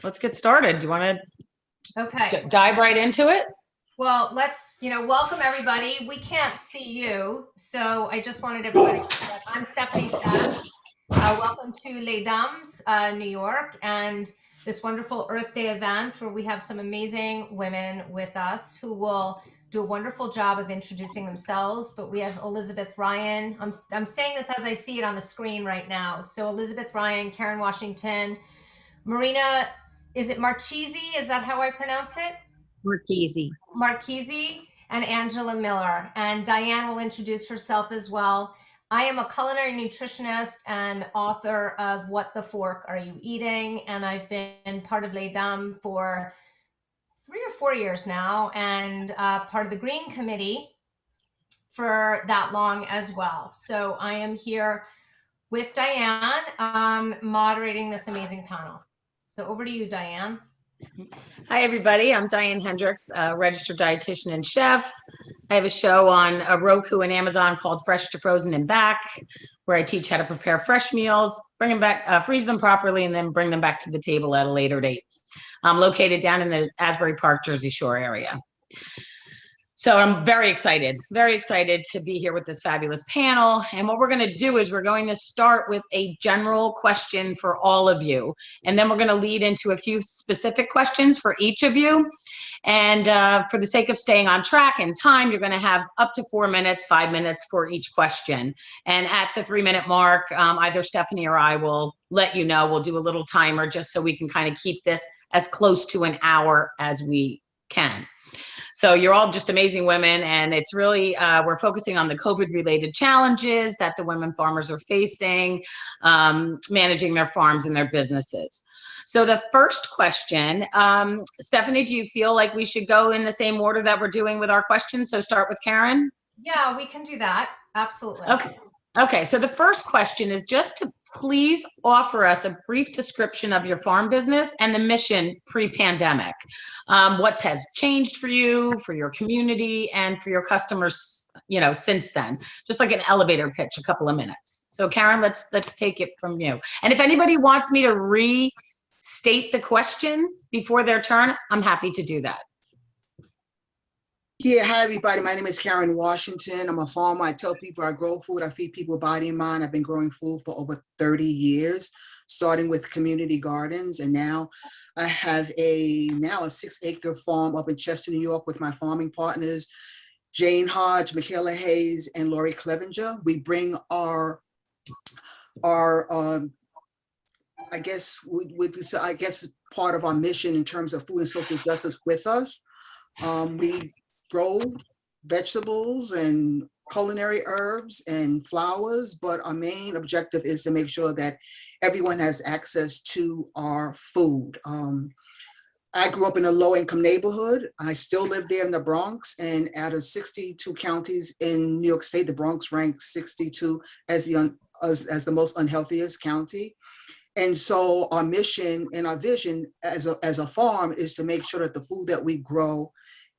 let's get started. Do you want Okay. to dive right into it? Well, let's, welcome everybody. We can't see you, so I just wanted everybody to know that I'm Stefanie Sachs. Welcome to Ldny, New York, and this wonderful Earth Day event where we have some amazing women with us who will do a wonderful job of introducing themselves. But we have Elizabeth Ryan. I'm saying this as I see it on the screen right now. So Elizabeth Ryan, Karen Washington, Marina, is it Marchese? Is that how I pronounce it? Marchese. Marchese and Angela Miller. And Diane will introduce herself as well. I am a culinary nutritionist and author of What the Fork Are You Eating? And I've been part of Ldny for 3 or 4 years now, and part of the Green Committee for that long as well. So I am here with Diane, moderating this amazing panel. So over to you, Diane. Hi, everybody. I'm Diane Henderiks, registered dietitian and chef. I have a show on Roku and Amazon called Fresh to Frozen and Back, where I teach how to prepare fresh meals, bring them back, freeze them properly, and then bring them back to the table at a later date. I'm located down in the Asbury Park, Jersey Shore area. So I'm very excited to be here with this fabulous panel. And what we're going to do is we're going to start with a general question for all of you. And then we're going to lead into a few specific questions for each of you. And for the sake of staying on track and time, you're going to have up to 4 minutes, 5 minutes for each question. And at the 3-minute mark, either Stefanie or I will let you know. We'll do a little timer just so we can kind of keep this as close to an hour as we can. So you're all just amazing women, and it's really, we're focusing on the COVID-related challenges that the women farmers are facing, managing their farms and their businesses. So the first question, Stefanie, do you feel like we should go in the same order that we're doing with our questions? So start with Karen? Yeah, we can do that. Absolutely. Okay, so the first question is just to please offer us a brief description of your farm business and the mission pre-pandemic. What has changed for you, for your community, and for your customers, since then? Just like an elevator pitch, a couple of minutes. So Karen, let's take it from you. And if anybody wants me to restate the question before their turn, I'm happy to do that. Yeah, hi everybody. My name is Karen Washington. I'm a farmer. I tell people I grow food. I feed people body and mind. I've been growing food for over 30 years, starting with community gardens. And now I have a 6-acre farm up in Chester, New York with my farming partners, Jane Hodge, Michaela Hayes, and Lori Clevenger. We bring our I guess part of our mission in terms of food and social justice with us. We grow vegetables and culinary herbs and flowers, but our main objective is to make sure that everyone has access to our food. I grew up in a low-income neighborhood. I still live there in the Bronx, and out of 62 counties in New York State, the Bronx ranks 62 as the most unhealthiest county. And so our mission and our vision as a farm is to make sure that the food that we grow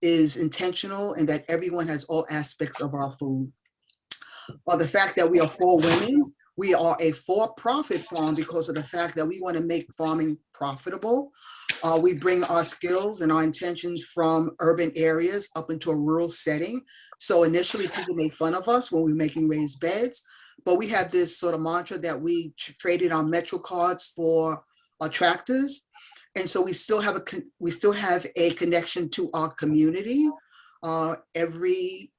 is intentional and that everyone has all aspects of our food. The fact that we are 4 women, we are a for-profit farm because of the fact that we want to make farming profitable. We bring our skills and our intentions from urban areas up into a rural setting. So initially people made fun of us when we were making raised beds, but we have this sort of mantra that we traded our Metro cards for our tractors. And so we still have a connection to our community. Every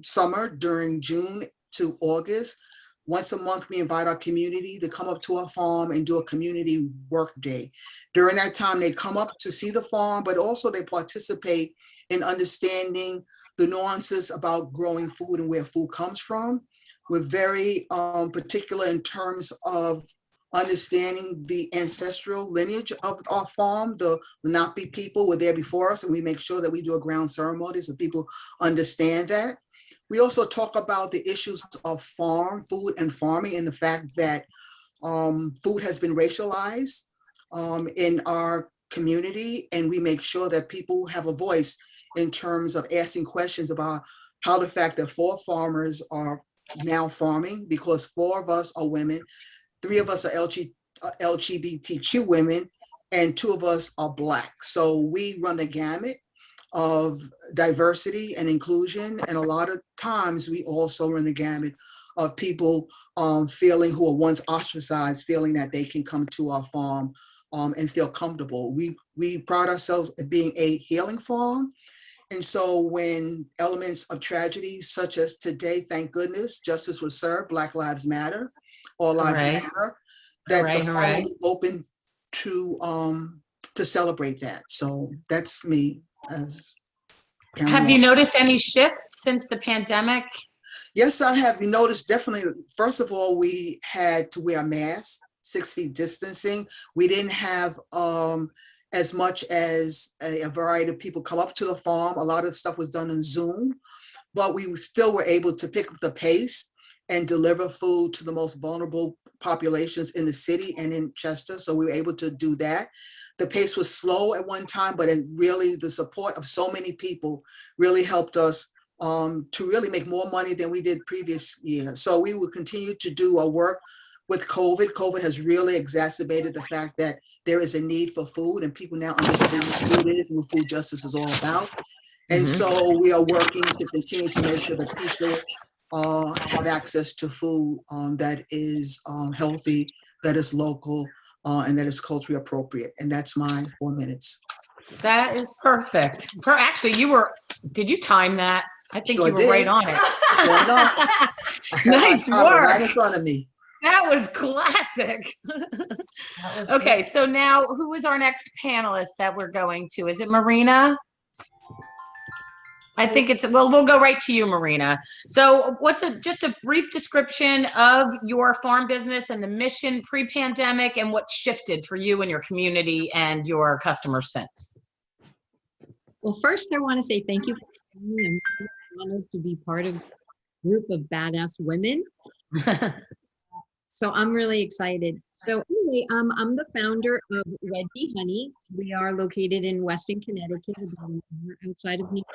summer during June to August, once a month, we invite our community to come up to our farm and do a community work day. During that time, they come up to see the farm, but also they participate in understanding the nuances about growing food and where food comes from. We're very particular in terms of understanding the ancestral lineage of our farm. The Lenape people were there before us, and we make sure that we do a ground ceremony so people understand that. We also talk about the issues of farm, food and farming, and the fact that food has been racialized in our community, and we make sure that people have a voice in terms of asking questions about how the fact that 4 farmers are now farming, because 4 of us are women, 3 of us are LGBTQ women, and 2 of us are Black. So we run the gamut of diversity and inclusion. And a lot of times we also run the gamut of people feeling who are once ostracized, feeling that they can come to our farm and feel comfortable. We pride ourselves at being a healing farm. And so when elements of tragedy, such as today, thank goodness, justice was served, Black Lives Matter, all lives Hooray. matter, that Hooray, the farm hooray. will be open to celebrate that. So that's me as Karen Have you Moore. noticed any shift since the pandemic? Yes, I have. You noticed definitely, first of all, we had to wear masks, 6 feet distancing. We didn't have as much as a variety of people come up to the farm. A lot of stuff was done on Zoom, but we still were able to pick up the pace and deliver food to the most vulnerable populations in the city and in Chester. So we were able to do that. The pace was slow at one time, but it really, the support of so many people really helped us to really make more money than we did previous year. So we will continue to do our work with COVID. COVID has really exacerbated the fact that there is a need for food, and people now understand what food is and what food justice is all about. And so we are working to continue to make sure that people have access to food that is healthy, that is local, and that is culturally appropriate. And that's my 4 minutes. That is perfect. Actually, did you time that? I think Sure you were right did. on it. Sure enough. I have my Nice timer work. right in front of me. That was classic. That was Okay, good. so now who is our next panelist that we're going to? Is it Marina? I think well, we'll go right to you, Marina. So just a brief description of your farm business and the mission pre-pandemic and what shifted for you and your community and your customers since. Well, first, I want to say thank you for having me. I'm really honored to be part of a group of badass women. So I'm really excited. So anyway, I'm the founder of Red Bee Honey. We are located in Weston, Connecticut, about an hour outside of New York.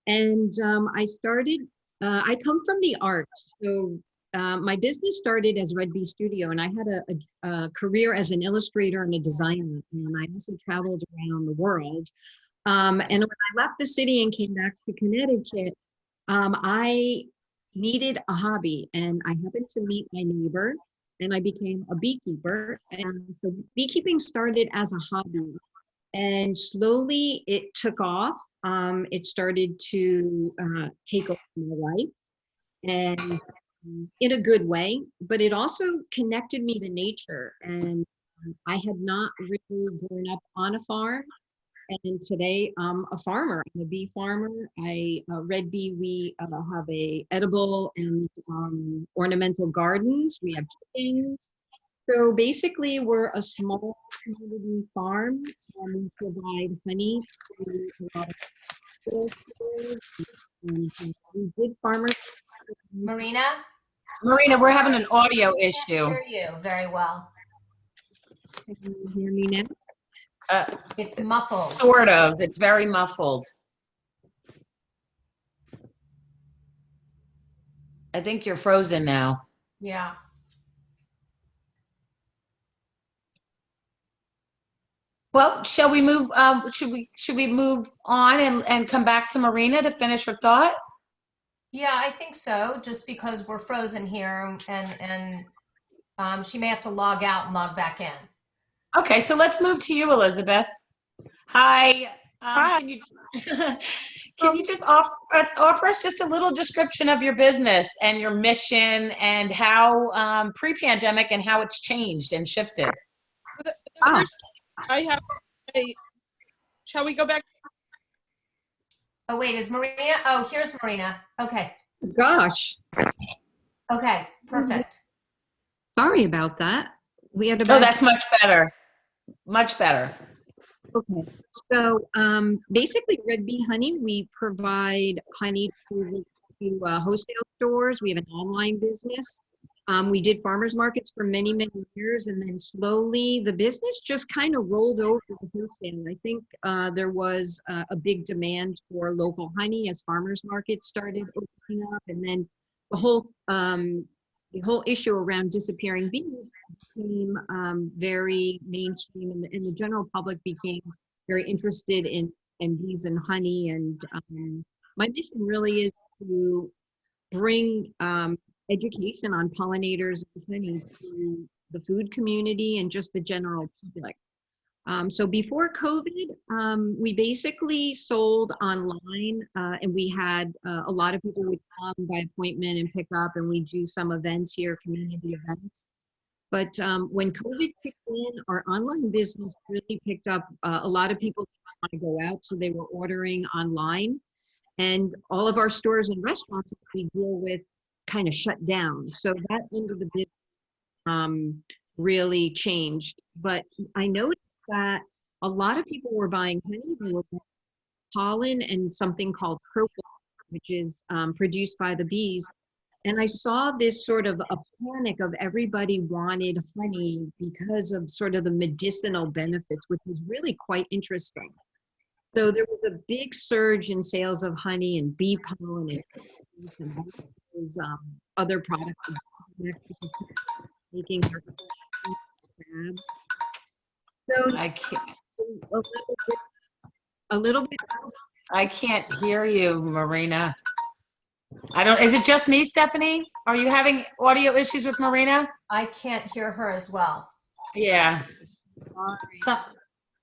And I come from the arts. So my business started as Red Bee Studio, and I had a career as an illustrator and a designer. And I also traveled around the world. And when I left the city and came back to Connecticut, I needed a hobby, and I happened to meet my neighbor, and I became a beekeeper. And so beekeeping started as a hobby, and slowly it took off. It started to take over my life, and in a good way, but it also connected me to nature. And I had not really grown up on a farm. And today I'm a farmer. I'm a bee farmer. Red Bee, we have a edible and ornamental gardens. We have chickens. So basically we're a small community farm. We provide honey to a lot of stores. And we did farmers. Marina? Marina, we're having an audio We can't issue. hear you very well. Can you hear me now? It's muffled. Sort of. It's very muffled. I think you're frozen now. Yeah. Well, shall we move? Should we move on and come back to Marina to finish her thought? Yeah, I think so. Just because we're frozen here, and she may have to log out and log back in. Okay, so let's move to you, Elizabeth. Hi. Hi. Can you just offer us just a little description of your business and your mission and how pre-pandemic and how it's changed and shifted? I have a, shall we go back? Oh, wait, is Marina? Oh, here's Marina. Okay. Gosh, Okay, perfect. sorry about that. We had a Oh, bad that's much better. Much better. Okay, so basically Red Bee Honey, we provide honey to wholesale stores. We have an online business. We did farmers markets for many, many years, and then slowly the business just kind of rolled over to wholesale. I think there was a big demand for local honey as farmers markets started opening up, and then the whole the whole issue around disappearing bees became very mainstream, and the general public became very interested in bees and honey. And my mission really is to bring education on pollinators and honey to the food community and just the general public. So before COVID, we basically sold online, and we had a lot of people would come by appointment and pick up, and we do some events here, community events. But when COVID kicked in, our online business really picked up. A lot of people didn't want to go out, so they were ordering online. And all of our stores and restaurants that we deal with kind of shut down. So that end of the business really changed. But I noticed that a lot of people were buying honey. They were buying pollen and something called propolis, which is produced by the bees. And I saw this sort of a panic of everybody wanted honey because of sort of the medicinal benefits, which was really quite interesting. So there was a big surge in sales of honey and bee pollen and those, other products making their labs. So I can't, a little bit. I can't hear you, Marina. Is it just me, Stefanie? Are you having audio issues with Marina? I can't hear her as well. Yeah. So,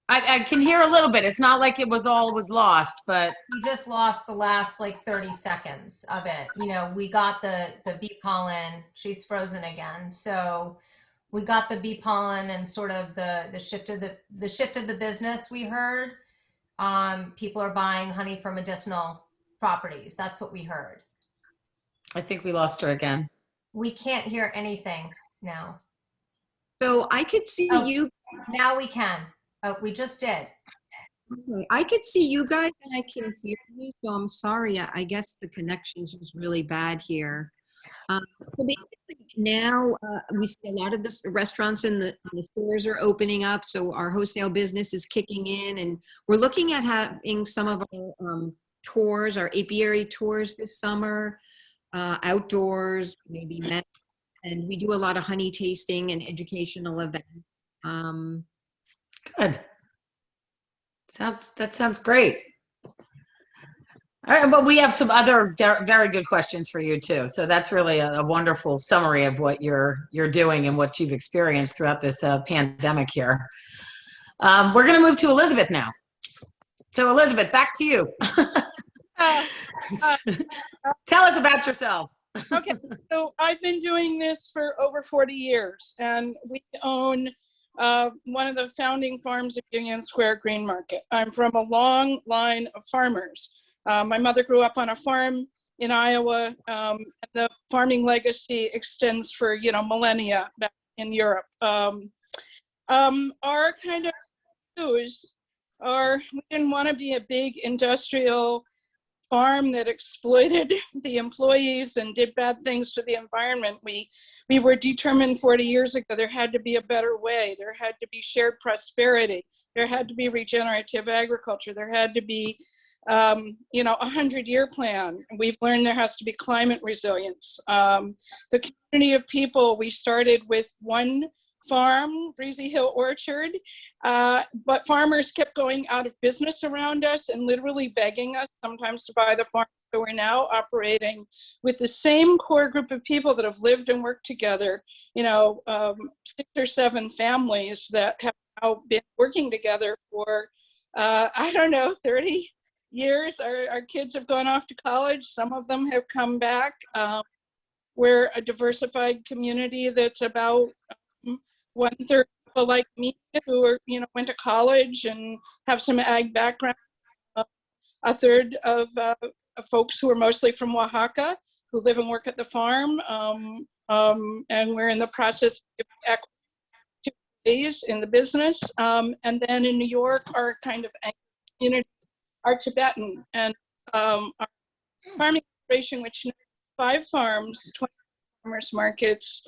I can hear a little bit. It's not like it was lost, but We just lost the last like 30 seconds of it. You know, we got the bee pollen. She's frozen again. So we got the bee pollen and sort of the shift of the business we heard. People are buying honey for medicinal properties. That's what we heard. I think we lost her again. We can't hear anything now. So I could see Oh. you. Now we can. Oh, we just did. Okay, I could see you guys and I can hear you, so I'm sorry. I guess the connection's just really bad here. So basically now we see a lot of the restaurants and the stores are opening up, so our wholesale business is kicking in, and we're looking at having some of our tours, our apiary tours this summer, outdoors, maybe men, and we do a lot of honey tasting and educational events. Good. That sounds great. All right, but we have some other very good questions for you too. So that's really a wonderful summary of what you're doing and what you've experienced throughout this pandemic here. We're going to move to Elizabeth now. So Elizabeth, back to you. Tell us about yourself. Okay, so I've been doing this for over 40 years, and we own one of the founding farms of Union Square Greenmarket. I'm from a long line of farmers. My mother grew up on a farm in Iowa. And the farming legacy extends for, millennia back in Europe. Our kind of views are, we didn't want to be a big industrial farm that exploited the employees and did bad things to the environment. We were determined 40 years ago there had to be a better way. There had to be shared prosperity. There had to be regenerative agriculture. There had to be, a 100-year plan. We've learned there has to be climate resilience. The community of people, we started with one farm, Breezy Hill Orchard, but farmers kept going out of business around us and literally begging us sometimes to buy the farm. So we're now operating with the same core group of people that have lived and worked together, 6 or 7 families that have now been working together for, 30 years. Our kids have gone off to college. Some of them have come back. We're a diversified community that's about 1/3 people like me who are, went to college and have some ag background. 1/3 of folks who are mostly from Oaxaca who live and work at the farm. And we're in the process of activities in the business. And then in New York, our kind of community are Tibetan, and our farming operation, which has 5 farms, 20 farmers markets,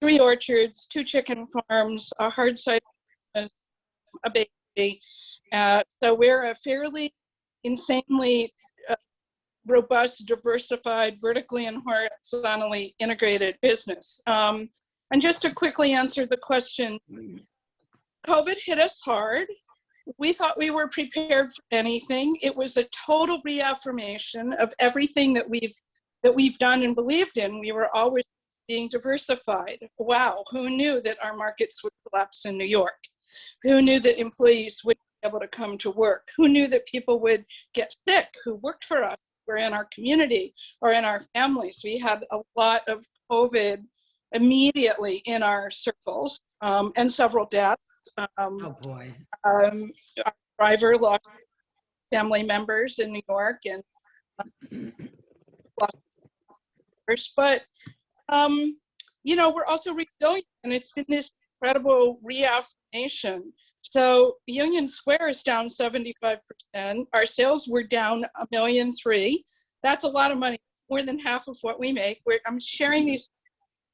3 orchards, 2 chicken farms, a hard cider, a bakery. So we're a fairly insanely robust, diversified, vertically and horizontally integrated business. And just to quickly answer the question, COVID hit us hard. We thought we were prepared for anything. It was a total reaffirmation of everything that we've done and believed in. We were always being diversified. Wow, who knew that our markets would collapse in New York? Who knew that employees would be able to come to work? Who knew that people would get sick who worked for us, were in our community or in our families? We had a lot of COVID immediately in our circles, and several deaths. Oh boy. Our driver lost family members in New York and lost others. But you know, we're also resilient, and it's been this incredible reaffirmation. So Union Square is down 75%. Our sales were down $1.3 million. That's a lot of money, more than half of what we make. I'm sharing these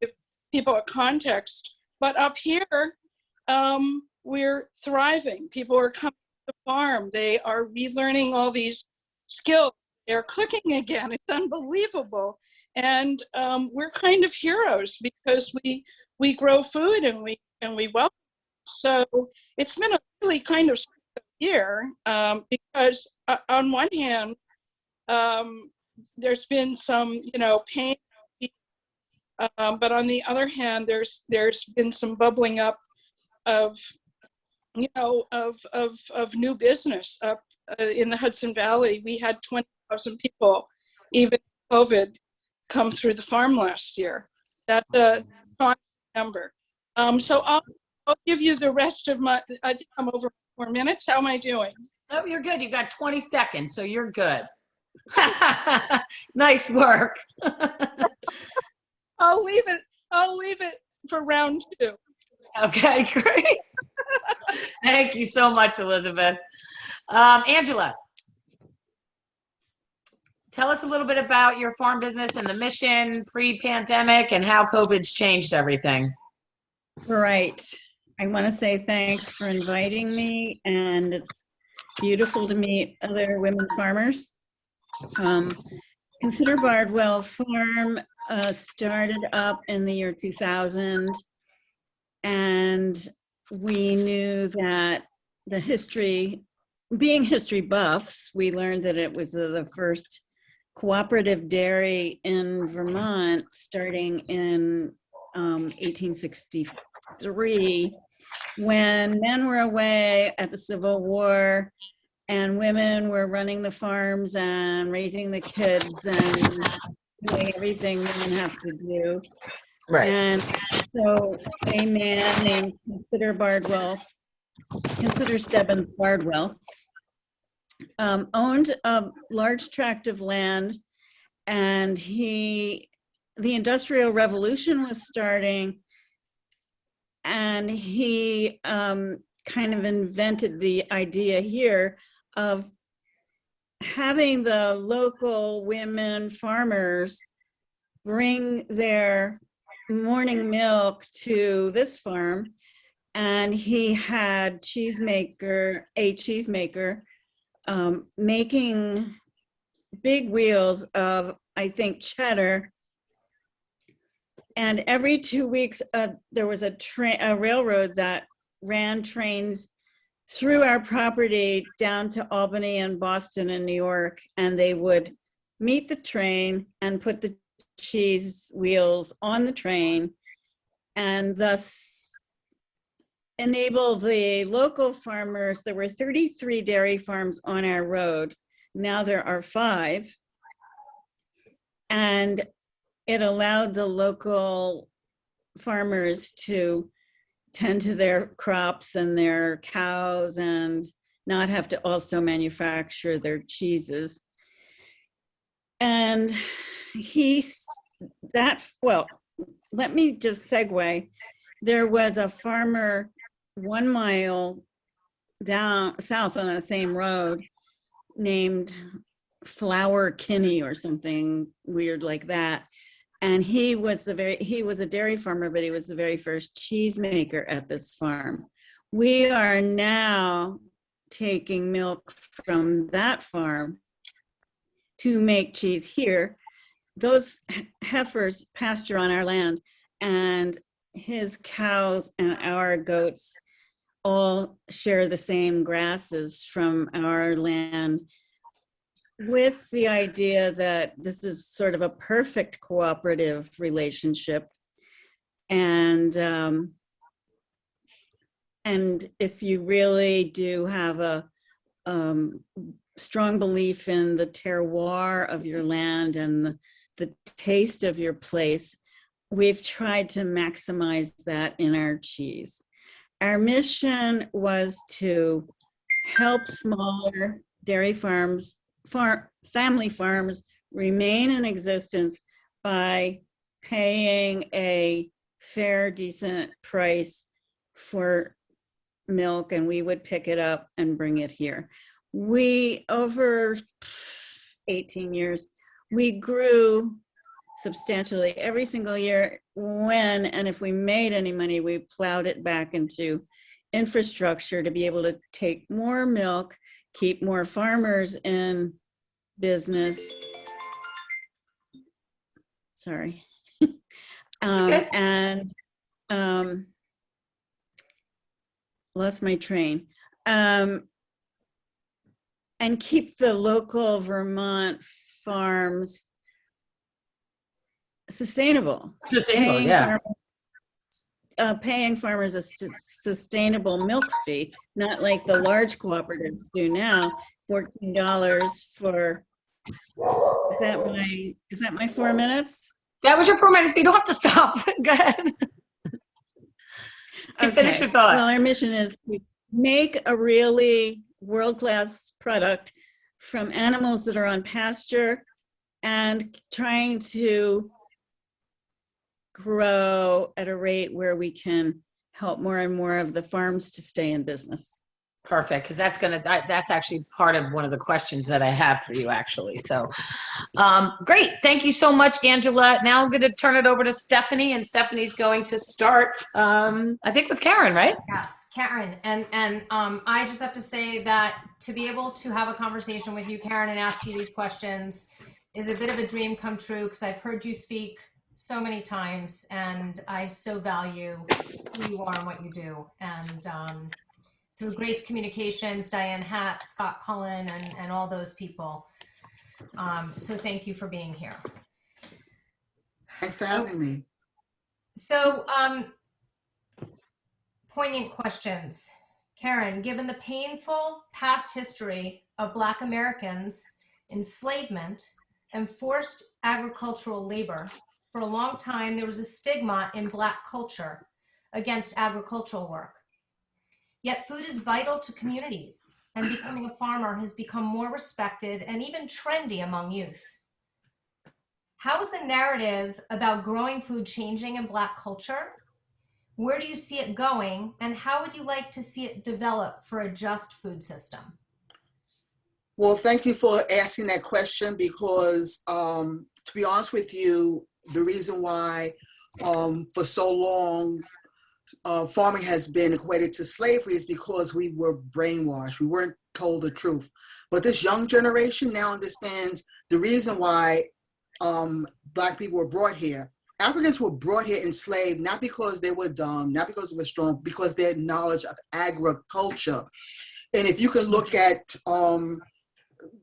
with people a context, but up here, we're thriving. People are coming to the farm. They are relearning all these skills. They're cooking again. It's unbelievable. And we're kind of heroes because we grow food and we welcome. So it's been a really kind of year because on one hand, there's been some, you know, pain, but on the other hand, there's been some bubbling up of, you know, of new business up in the Hudson Valley. We had 20,000 people, even COVID, come through the farm last year. That's a strong number. So I'll give you the rest of my, I think I'm over 4 minutes. How am I doing? Oh, you're good. You got 20 seconds, so you're good. Nice work. I'll leave it for round 2. Okay, great. Thank you so much, Elizabeth. Angela, tell us a little bit about your farm business and the mission pre-pandemic and how COVID's changed everything. Right. I want to say thanks for inviting me, and it's beautiful to meet other women farmers. Consider Bardwell Farm started up in the year 2000, and we knew that the history, being history buffs, we learned that it was the first cooperative dairy in Vermont starting in 1863, when men were away at the Civil War and women were running the farms and raising the kids and doing everything women have to do. Right. And so a man named Consider Stebbins Bardwell, owned a large tract of land, and the Industrial Revolution was starting, and he kind of invented the idea here of having the local women farmers bring their morning milk to this farm, and he had a cheesemaker making big wheels of, I think, cheddar. And every 2 weeks, there was a railroad that ran trains through our property down to Albany and Boston and New York, and they would meet the train and put the cheese wheels on the train, and thus enable the local farmers. There were 33 dairy farms on our road. Now there are 5. And it allowed the local farmers to tend to their crops and their cows and not have to also manufacture their cheeses. And well, let me just segue. There was a farmer 1 mile down south on the same road named Flower Kinney or something weird like that. And he was a dairy farmer, but he was the very first cheesemaker at this farm. We are now taking milk from that farm to make cheese here. Those heifers pasture on our land, and his cows and our goats all share the same grasses from our land, with the idea that this is sort of a perfect cooperative relationship. And if you really do have a strong belief in the terroir of your land and the taste of your place, we've tried to maximize that in our cheese. Our mission was to help smaller dairy farms, family farms remain in existence by paying a fair, decent price for milk, and we would pick it up and bring it here. We, over 18 years, we grew substantially every single year. When and if we made any money, we plowed it back into infrastructure to be able to take more milk, keep more farmers in business. Sorry. And lost my train. And keep the local Vermont farms sustainable. Sustainable, yeah. Paying farmers a sustainable milk fee, not like the large cooperatives do now. $14 for. Is that my 4 minutes? That was your 4 minutes, but you don't have to stop. Go ahead. You finish your thought. Well, our mission is to make a really world-class product from animals that are on pasture, and trying to grow at a rate where we can help more and more of the farms to stay in business. Perfect, because that's actually part of one of the questions that I have for you, actually. So, great. Thank you so much, Angela. Now I'm going to turn it over to Stefanie, and Stefanie's going to start, I think, with Karen, right? Yes, Karen. And I just have to say that to be able to have a conversation with you, Karen, and ask you these questions is a bit of a dream come true, because I've heard you speak so many times, and I so value who you are and what you do. And through Grace Communications, Diane Hatt, Scott Cullen, and all those people. So thank you for being here. Thanks for having me. So poignant questions. Karen, given the painful past history of Black Americans, enslavement, and forced agricultural labor, for a long time there was a stigma in Black culture against agricultural work. Yet food is vital to communities, and becoming a farmer has become more respected and even trendy among youth. How is the narrative about growing food changing in Black culture? Where do you see it going, and how would you like to see it develop for a just food system? Well, thank you for asking that question, because to be honest with you, the reason why for so long farming has been equated to slavery is because we were brainwashed. We weren't told the truth. But this young generation now understands the reason why Black people were brought here. Africans were brought here enslaved, not because they were dumb, not because they were strong, because they had knowledge of agriculture. And if you can look at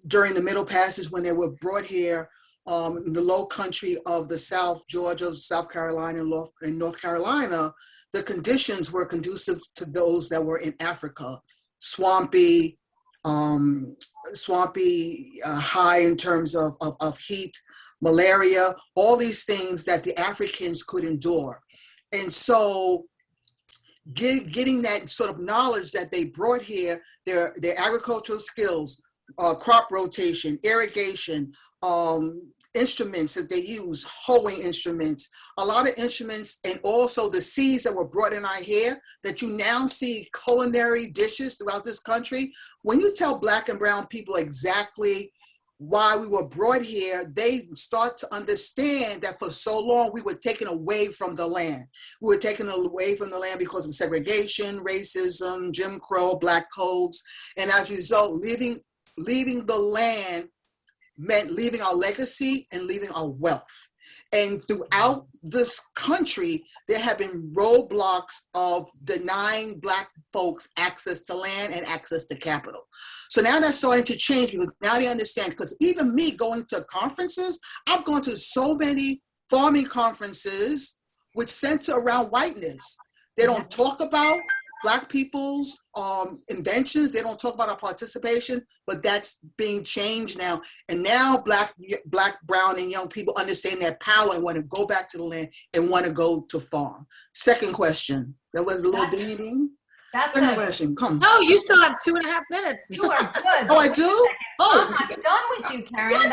during the Middle Passage, when they were brought here, in the low country of the South, Georgia, South Carolina, and North Carolina, the conditions were conducive to those that were in Africa. Swampy, high in terms of heat, malaria, all these things that the Africans could endure. And so getting that sort of knowledge that they brought here, their agricultural skills, crop rotation, irrigation, instruments that they use, hoeing instruments, a lot of instruments, and also the seeds that were brought in our hair that you now see culinary dishes throughout this country. When you tell Black and brown people exactly why we were brought here, they start to understand that for so long we were taken away from the land. We were taken away from the land because of segregation, racism, Jim Crow, Black codes, and as a result, leaving the land meant leaving our legacy and leaving our wealth. And throughout this country, there have been roadblocks of denying Black folks access to land and access to capital. So now that's starting to change because now they understand, because even me going to conferences, I've gone to so many farming conferences which center around whiteness. They don't talk about Black people's inventions. They don't talk about our participation, but that's being changed now. And now Black, brown, and young people understand their power and want to go back to the land and want to go to farm. Second question. That was a little ding. That's Second question. Come. No, you still have 2.5 minutes. You are good. Oh, I do? Oh. I'm not done with you, Karen.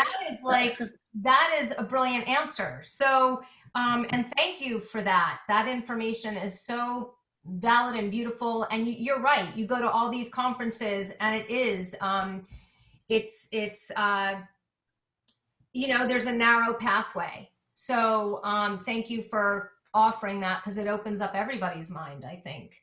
That is a brilliant answer. So, and thank you for that. That information is so valid and beautiful. And you're right. You go to all these conferences and it is, there's a narrow pathway. So, thank you for offering that because it opens up everybody's mind, I think.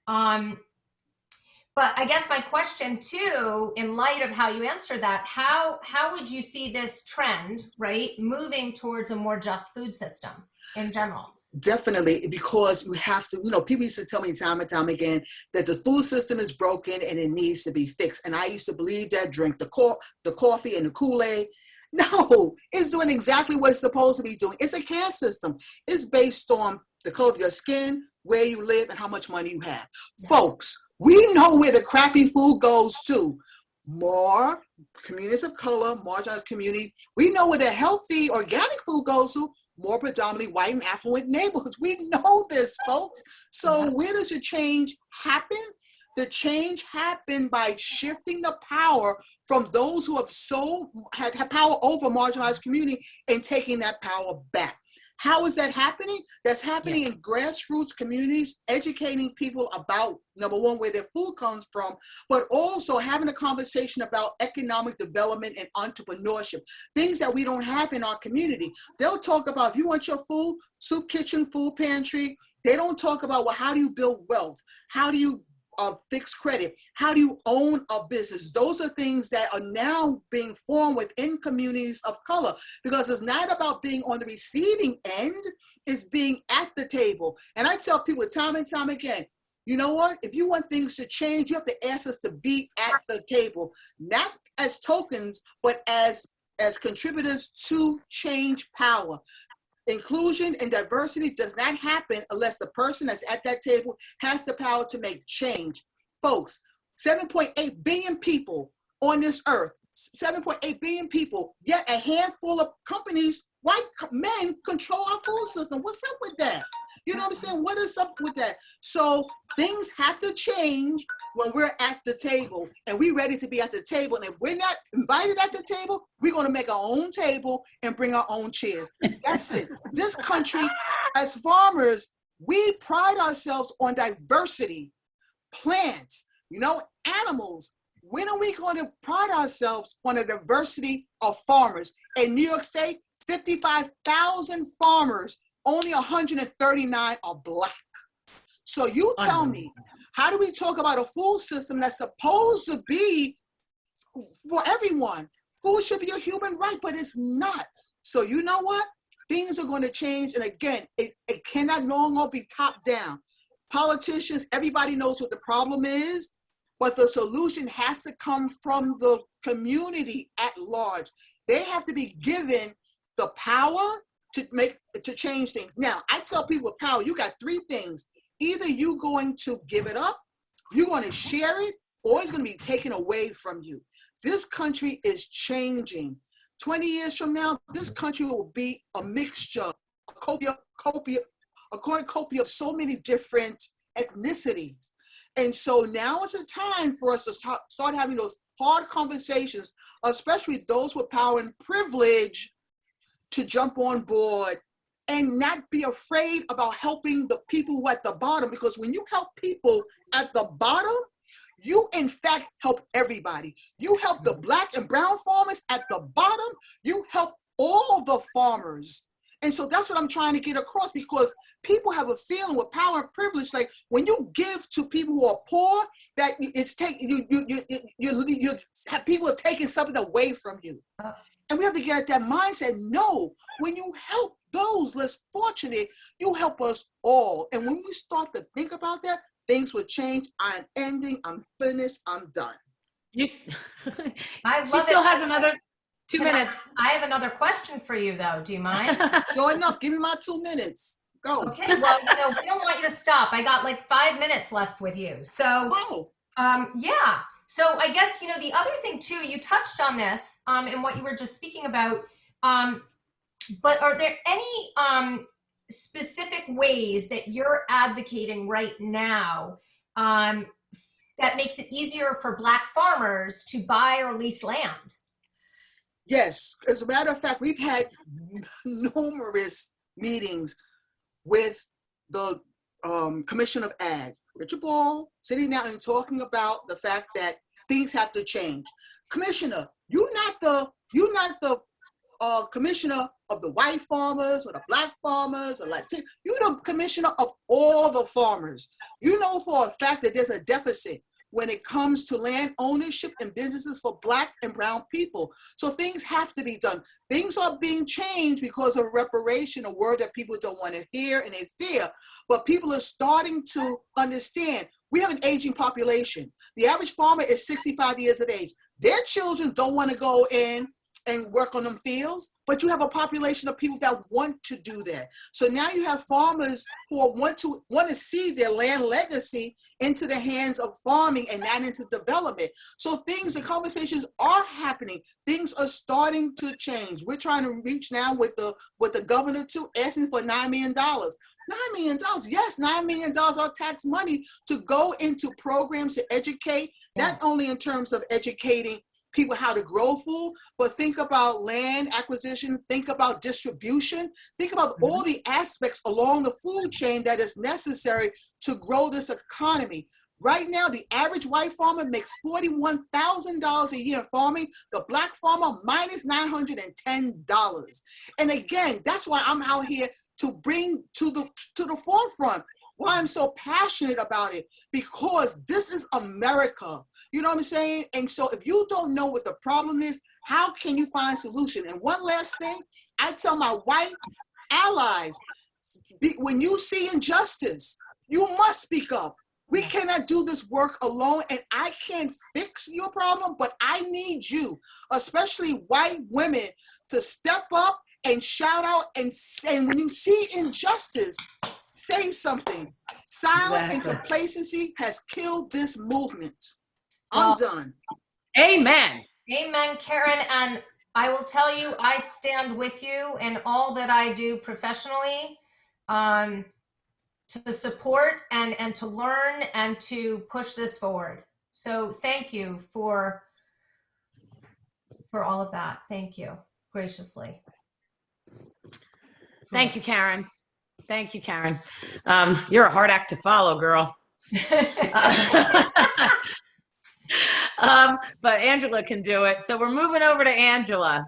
But I guess my question too, in light of how you answer that, how would you see this trend, right, moving towards a more just food system in general? Definitely, because you have to, people used to tell me time and time again that the food system is broken and it needs to be fixed. And I used to believe that, drink the coffee and the Kool-Aid. No, it's doing exactly what it's supposed to be doing. It's a caste system. It's based on the color of your skin, where you live, and how much money you have. Yes. Folks, we know where the crappy food goes to. More communities of color, marginalized community. We know where the healthy organic food goes to. More predominantly white and affluent neighborhoods. We know this, folks. So where does the change happen? The change happened by shifting the power from those who had power over marginalized community and taking that power back. How is that happening? That's happening in grassroots communities, educating people about, number one, where their food comes from, but also having a conversation about economic development and entrepreneurship, things that we don't have in our community. They'll talk about, if you want your food, soup kitchen, food pantry. They don't talk about, well, how do you build wealth? How do you fixed credit? How do you own a business? Those are things that are now being formed within communities of color, because it's not about being on the receiving end, it's being at the table. And I tell people time and time again, you know what? If you want things to change, you have to ask us to be at the table, not as tokens, but as contributors to change power. Inclusion and diversity does not happen unless the person that's at that table has the power to make change. Folks, 7.8 billion people on this earth, 7.8 billion people, yet a handful of companies, white men, control our food system. What's up with that? You know what I'm saying? What is up with that? So things have to change when we're at the table, and we're ready to be at the table. And if we're not invited at the table, we're going to make our own table and bring our own chairs. That's it. This country, as farmers, we pride ourselves on diversity. Plants, animals. When are we going to pride ourselves on a diversity of farmers? In New York State, 55,000 farmers, only 139 are Black. So you tell me, how do we talk about a food system that's supposed to be for everyone? Food should be a human right, but it's not. So you know what? Things are going to change. And again, it cannot no longer be top down. Politicians, everybody knows what the problem is, but the solution has to come from the community at large. They have to be given the power to change things. Now, I tell people with power, you got three things. Either you're going to give it up, you're going to share it, or it's going to be taken away from you. This country is changing. 20 years from now, this country will be a mixture, a cornucopia of so many different ethnicities. And so now is a time for us to start having those hard conversations, especially those with power and privilege, to jump on board and not be afraid about helping the people who are at the bottom. Because when you help people at the bottom, you in fact help everybody. You help the Black and brown farmers at the bottom. You help all the farmers. And so that's what I'm trying to get across, because people have a feeling with power and privilege, like when you give to people who are poor, that it's taking you have people are taking something away from you. And we have to get at that mindset. No, when you help those less fortunate, you help us all. And when we start to think about that, things will change. I'm ending, I'm finished, I'm done. You, I she love still it. has another 2 Can minutes. I have another question for you, though. Do you mind? No, enough. Give me my 2 minutes. Go. Okay. Well, we don't want you to stop. I got like 5 minutes left with you. So, Go. yeah. So I guess, the other thing too, you touched on this in what you were just speaking about, but are there any specific ways that you're advocating right now that makes it easier for Black farmers to buy or lease land? Yes. As a matter of fact, we've had numerous meetings with the Commissioner of Ag, Richard Ball, sitting down and talking about the fact that things have to change. Commissioner, you're not the commissioner of the white farmers or the Black farmers or Latino. You're the commissioner of all the farmers. You know for a fact that there's a deficit when it comes to land ownership and businesses for Black and brown people. So things have to be done. Things are being changed because of reparation, a word that people don't want to hear and they fear. But people are starting to understand we have an aging population. The average farmer is 65 years of age. Their children don't want to go in and work on them fields, but you have a population of people that want to do that. So now you have farmers who want to see their land legacy into the hands of farming and not into development. So the conversations are happening. Things are starting to change. We're trying to reach now with the governor too, asking for $9 million. $9 million, yes, $9 million are tax money to go into programs to educate, not only in terms of educating people how to grow food, but think about land acquisition, think about distribution, think about all the aspects along the food chain that is necessary to grow this economy. Right now, the average white farmer makes $41,000 a year in farming, the Black farmer minus $910. And again, that's why I'm out here to bring to the forefront why I'm so passionate about it, because this is America. You know what I'm saying? And so if you don't know what the problem is, how can you find a solution? And one last thing, I tell my white allies, when you see injustice, you must speak up. We cannot do this work alone, and I can't fix your problem, but I need you, especially white women, to step up and shout out, and when you see injustice, say something. Silence and complacency has killed this movement. I'm done. Amen. Amen, Karen. And I will tell you, I stand with you in all that I do professionally to support and to learn and to push this forward. So thank you for all of that. Thank you graciously. Thank you, Karen. Thank you, Karen. You're a hard act to follow, girl. But Angela can do it. So we're moving over to Angela.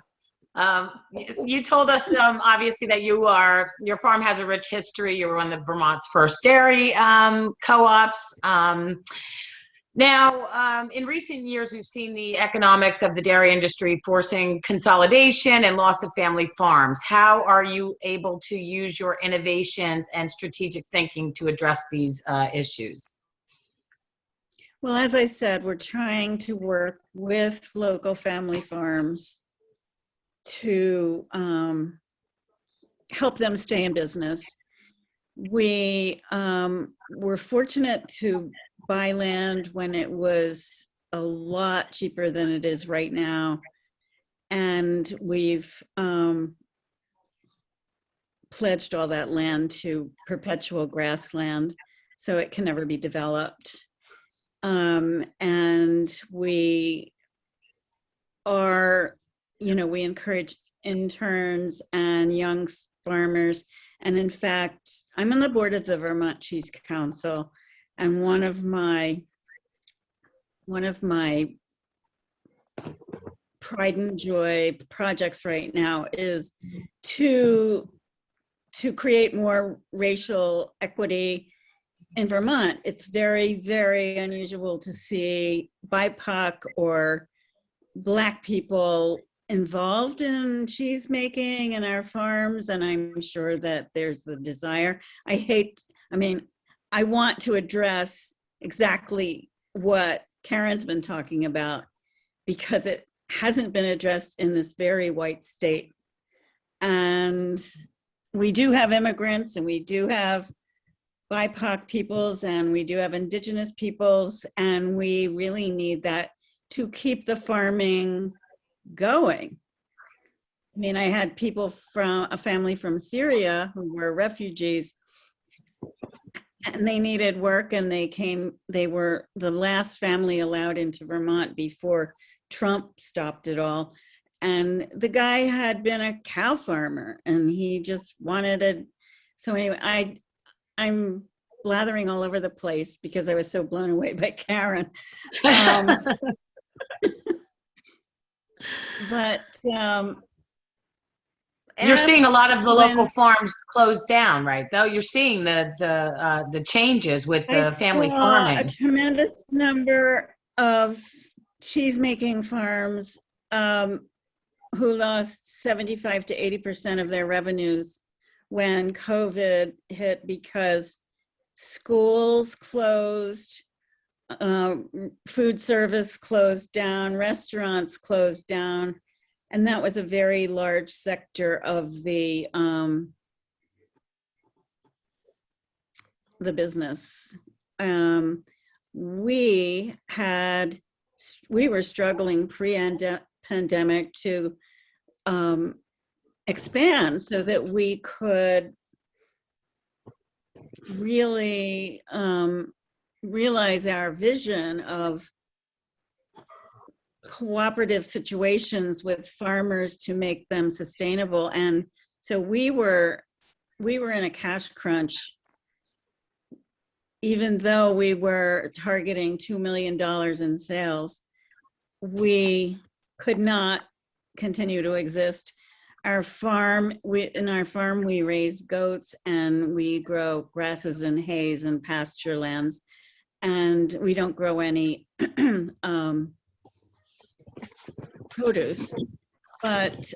You told us, obviously, that your farm has a rich history. You were one of Vermont's first dairy co-ops. Now, in recent years, we've seen the economics of the dairy industry forcing consolidation and loss of family farms. How are you able to use your innovations and strategic thinking to address these issues? Well, as I said, we're trying to work with local family farms to help them stay in business. We were fortunate to buy land when it was a lot cheaper than it is right now. And we've pledged all that land to perpetual grassland, so it can never be developed. And we are, we encourage interns and young farmers. And in fact, I'm on the board of the Vermont Cheese Council, and one of my pride and joy projects right now is to to create more racial equity in Vermont. It's very, very unusual to see BIPOC or Black people involved in cheese making in our farms, and I'm sure that there's the desire. I want to address exactly what Karen's been talking about, because it hasn't been addressed in this very white state. And we do have immigrants, and we do have BIPOC peoples, and we do have Indigenous peoples, and we really need that to keep the farming going. I mean, I had people from a family from Syria who were refugees, and they needed work, and they were the last family allowed into Vermont before Trump stopped it all. And the guy had been a cow farmer, and he just wanted a, so anyway, I'm blathering all over the place because I was so blown away by Karen. But You're seeing a lot of the when- local farms close down, right? Though you're seing the changes with the family I saw farming. a tremendous number of cheese-making farms who lost 75 to 80% of their revenues when COVID hit, because schools closed, food service closed down, restaurants closed down, and that was a very large sector of the business. We were struggling pre-pandemic to expand so that we could really realize our vision of cooperative situations with farmers to make them sustainable. And so we were in a cash crunch, even though we were targeting $2 million in sales. We could not continue to exist. In our farm, we raise goats, and we grow grasses and hays and pasture lands, and we don't grow any produce. But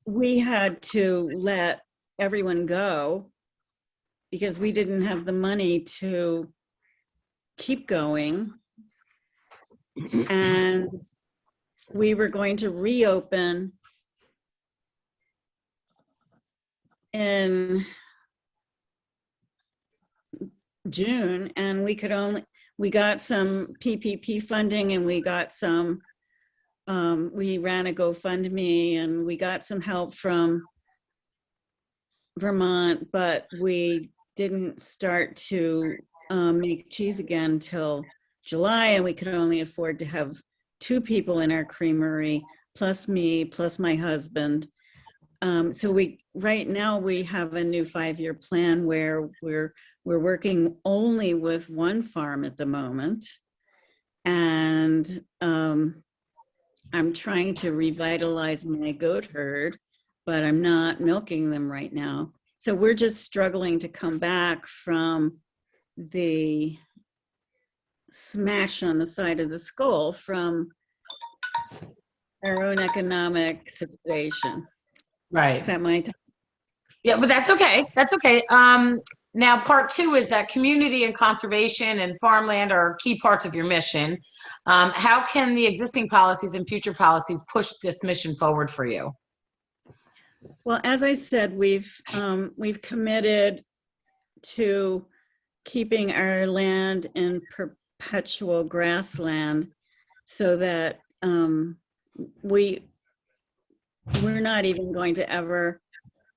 we had to let everyone go because we didn't have the money to keep going. And we were going to reopen in June, and we got some PPP funding, and we got some, we ran a GoFundMe, and we got some help from Vermont, but we didn't start to make cheese again till July, and we could only afford to have 2 people in our creamery, plus me, plus my husband. So right now we have a new 5-year plan where we're working only with one farm at the moment. And I'm trying to revitalize my goat herd, but I'm not milking them right now. So we're just struggling to come back from the smash on the side of the skull from our own economic situation. Right. Is that my time? Yeah, but that's okay. That's okay. Now, part 2 is that community and conservation and farmland are key parts of your mission. How can the existing policies and future policies push this mission forward for you? Well, as I said, we've committed to keeping our land in perpetual grassland, so that we're not even going to ever.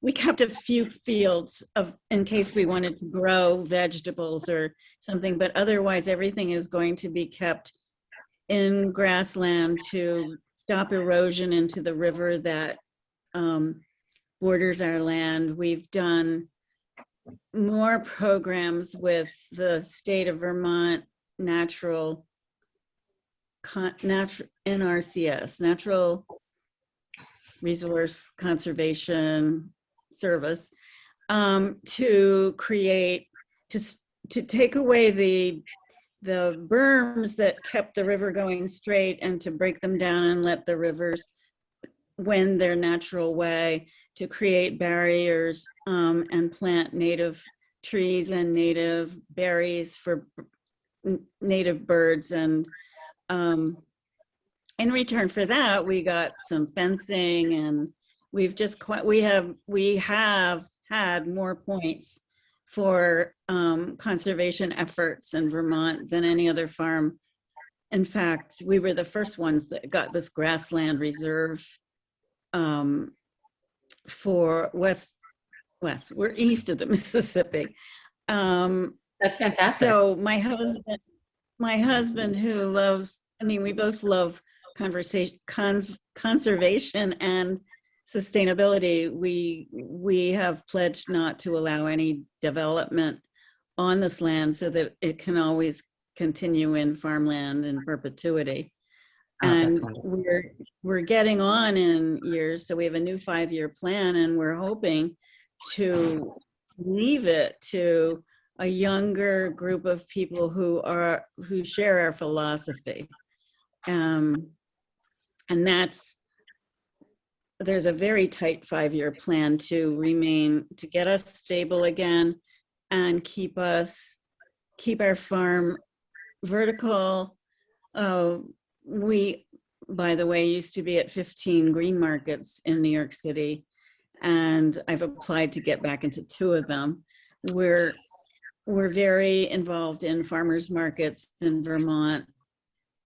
We kept a few fields in case we wanted to grow vegetables or something, but otherwise everything is going to be kept in grassland to stop erosion into the river that borders our land. We've done more programs with the state of Vermont NRCS, natural Resource Conservation Service, to create, to take away the berms that kept the river going straight and to break them down and let the rivers wend their natural way, to create barriers and plant native trees and native berries for native birds. And in return for that, we got some fencing, and we have had more points for conservation efforts in Vermont than any other farm. In fact, we were the first ones that got this grassland reserve for West, we're east of the Mississippi. That's fantastic. So my husband who loves, I mean, we both love conservation and sustainability. We have pledged not to allow any development on this land so that it can always continue in farmland in perpetuity. And we're getting on in years, so we have a new 5-year plan, and we're hoping to leave it to a younger group of people who share our philosophy. And there's a very tight 5-year plan to get us stable again and keep our farm vertical. We, by the way, used to be at 15 green markets in New York City, and I've applied to get back into 2 of them. We're very involved in farmers markets in Vermont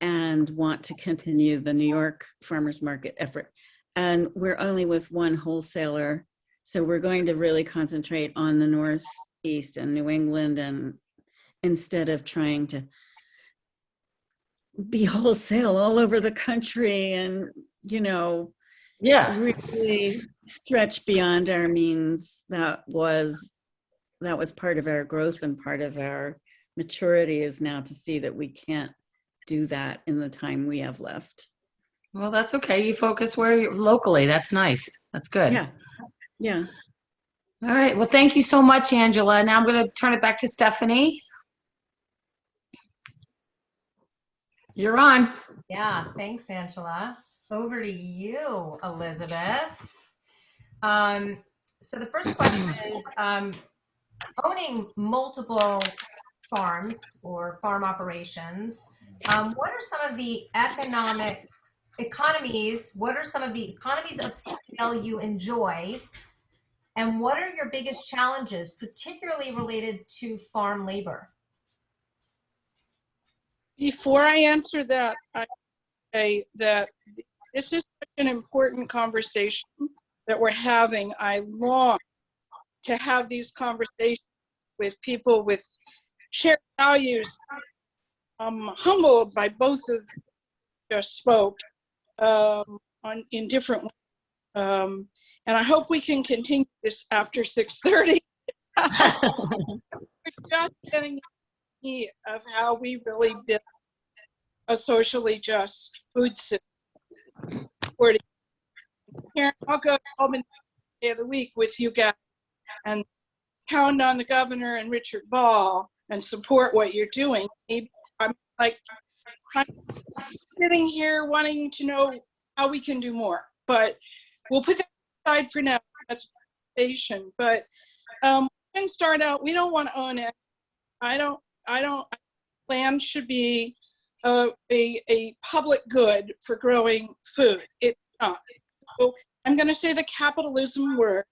and want to continue the New York farmers market effort. And we're only with one wholesaler, so we're going to really concentrate on the Northeast and New England, and instead of trying to be wholesale all over the country and, really stretch beyond our means. That was part of our growth, and part of our maturity is now to see that we can't do that in the time we have left. Well, that's okay. You focus locally. That's nice. That's good. Yeah. All right. Well, thank you so much, Angela. Now I'm going to turn it back to Stefanie. You're on. Yeah, thanks, Angela. Over to you, Elizabeth. So the first question is, owning multiple farms or farm operations, what are some of the what are some of the economies of scale you enjoy? And what are your biggest challenges, particularly related to farm labor? Before I answer that, I say that this is such an important conversation that we're having. I long to have these conversations with people with shared values. I'm humbled by both of you just spoke in different ways. And I hope we can continue this after 6:30. We're just getting of how we really build a socially just food system. Here, I'll go to Albany day of the week with you guys and count on the governor and Richard Ball and support what you're doing. I'm sitting here wanting to know how we can do more, but we'll put that aside for now. That's a conversation. But we can start out. We don't want to own it. I don't. Land should be a public good for growing food. It's not. So I'm going to say the capitalism word.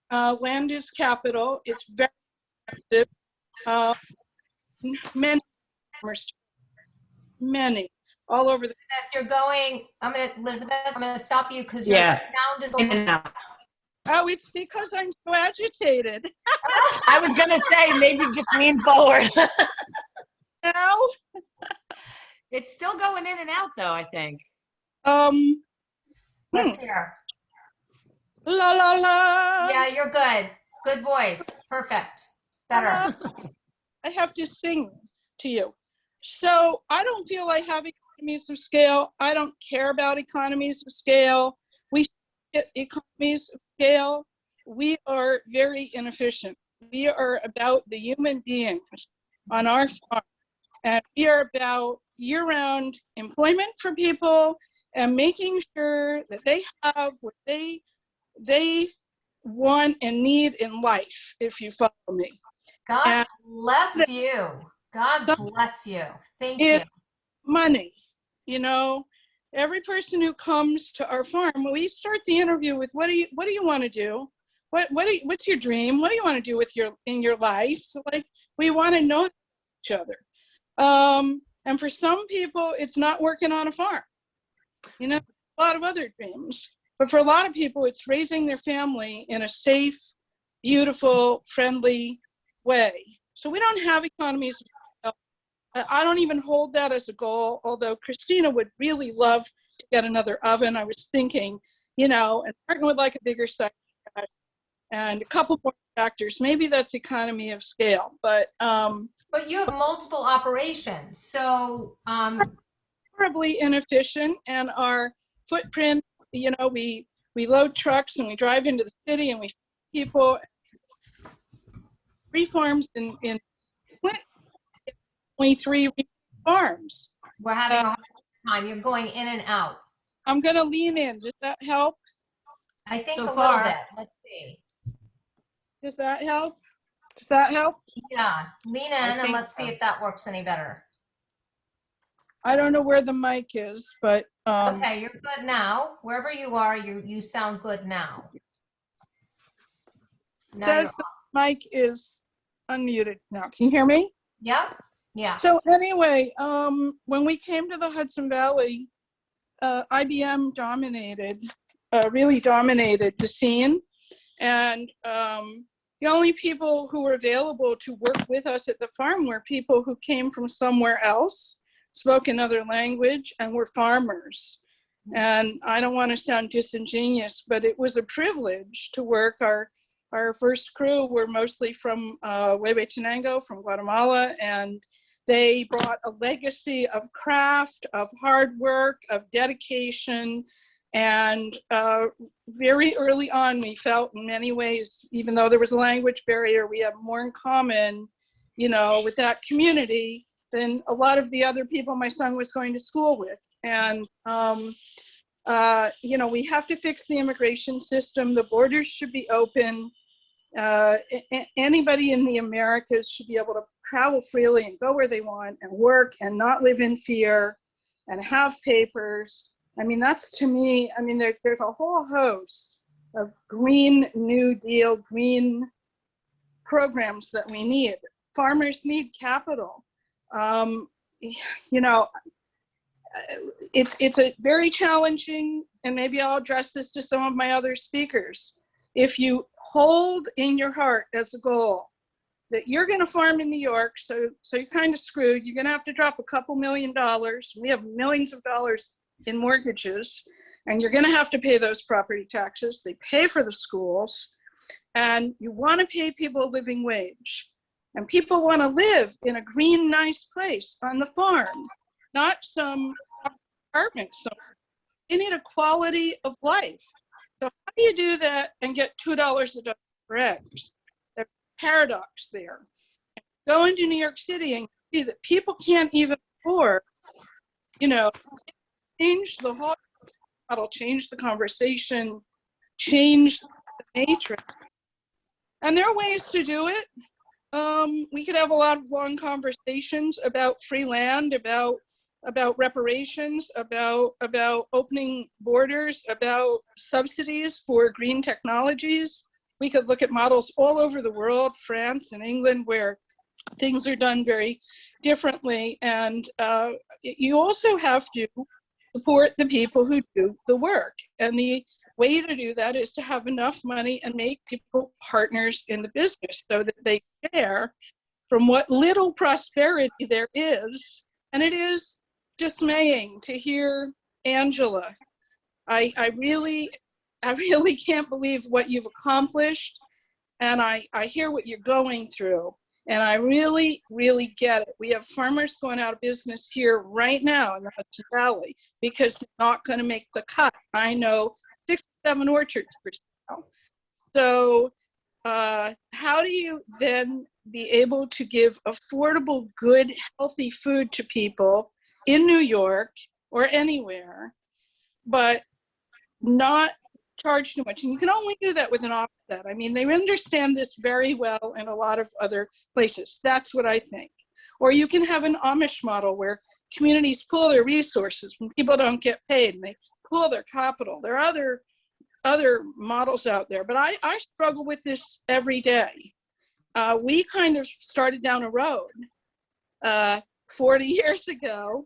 Land is capital. It's very expensive. Many all over the. If you're going, Elizabeth, I'm going to stop you because your sound is. Oh, it's because I'm so agitated. I was going to say, maybe just lean forward. Now? It's still going in and out, though, I think. Let's hear. La la la. Yeah, you're good. Good voice. Perfect. Better. I have to sing to you. So I don't feel I have economies of scale. I don't care about economies of scale. We at economies of scale, we are very inefficient. We are about the human beings on our farm, and we are about year-round employment for people and making sure that they have what they want and need in life, if you follow me. God And bless you. God bless you. Thank you. it's money, you know. Every person who comes to our farm, we start the interview with, what do you want to do? What's your dream? What do you want to do with in your life? Like, we want to know each other. And for some people, it's not working on a farm. You know, a lot of other dreams. But for a lot of people, it's raising their family in a safe, beautiful, friendly way. So we don't have economies of scale. I don't even hold that as a goal, although Christina would really love to get another oven. I was thinking, you know, and Martin would like a bigger site and a couple more factors. Maybe that's economy of scale, but you have multiple operations, so horribly inefficient, and our footprint, you know, we load trucks and we drive into the city and we feed people. 3 farms in Flint, only 3 farms. we're having a hard time. You're going in and out. I'm going to lean in. Does that help? I think So a little far. bit. Let's see. Does that help? Does that help? Yeah, lean in and think let's see so. if that works any better. I don't know where the mic is, but Okay, you're good now. Wherever you are, you sound good now. Now you're says the mic is unmuted now. Can you hear me? Yep. Yeah. So anyway, when we came to the Hudson Valley, IBM really dominated the scene. And the only people who were available to work with us at the farm were people who came from somewhere else, spoke another language, and were farmers. And I don't want to sound disingenuous, but it was a privilege to work. Our first crew were mostly from Huehuetenango, from Guatemala, and they brought a legacy of craft, of hard work, of dedication. And very early on, we felt in many ways, even though there was a language barrier, we have more in common, you know, with that community than a lot of the other people my son was going to school with. And, you know, we have to fix the immigration system. The borders should be open. Anybody in the Americas should be able to travel freely and go where they want and work and not live in fear and have papers. I mean, that's, to me, I mean, there's a whole host of Green New Deal, green programs that we need. Farmers need capital. You know, it's a very challenging, and maybe I'll address this to some of my other speakers. If you hold in your heart as a goal that you're going to farm in New York, so you're kind of screwed. You're going to have to drop a couple $1 million. We have millions of dollars in mortgages, and you're going to have to pay those property taxes. They pay for the schools, and you want to pay people a living wage, and people want to live in a green, nice place on the farm, not some apartment. So they need a quality of life. So how do you do that and get $2 a dozen for eggs? There's a paradox there. Go into New York City and see that people can't even afford, you know, change the whole model, change the conversation, change the matrix. And there are ways to do it. We could have a lot of long conversations about free land, about reparations, about opening borders, about subsidies for green technologies. We could look at models all over the world, France and England, where things are done very differently. And you also have to support the people who do the work. And the way to do that is to have enough money and make people partners in the business so that they share from what little prosperity there is. And it is dismaying to hear Angela. I really can't believe what you've accomplished. And I hear what you're going through. And I really, really get it. We have farmers going out of business here right now in the Hudson Valley because they're not going to make the cut. I know 6 or 7 orchards for sale. So how do you then be able to give affordable, good, healthy food to people in New York or anywhere, but not charge too much? And you can only do that with an offset. I mean, they understand this very well in a lot of other places. That's what I think. Or you can have an Amish model where communities pool their resources when people don't get paid and they pool their capital. There are other models out there, but I struggle with this every day. We kind of started down a road 40 years ago,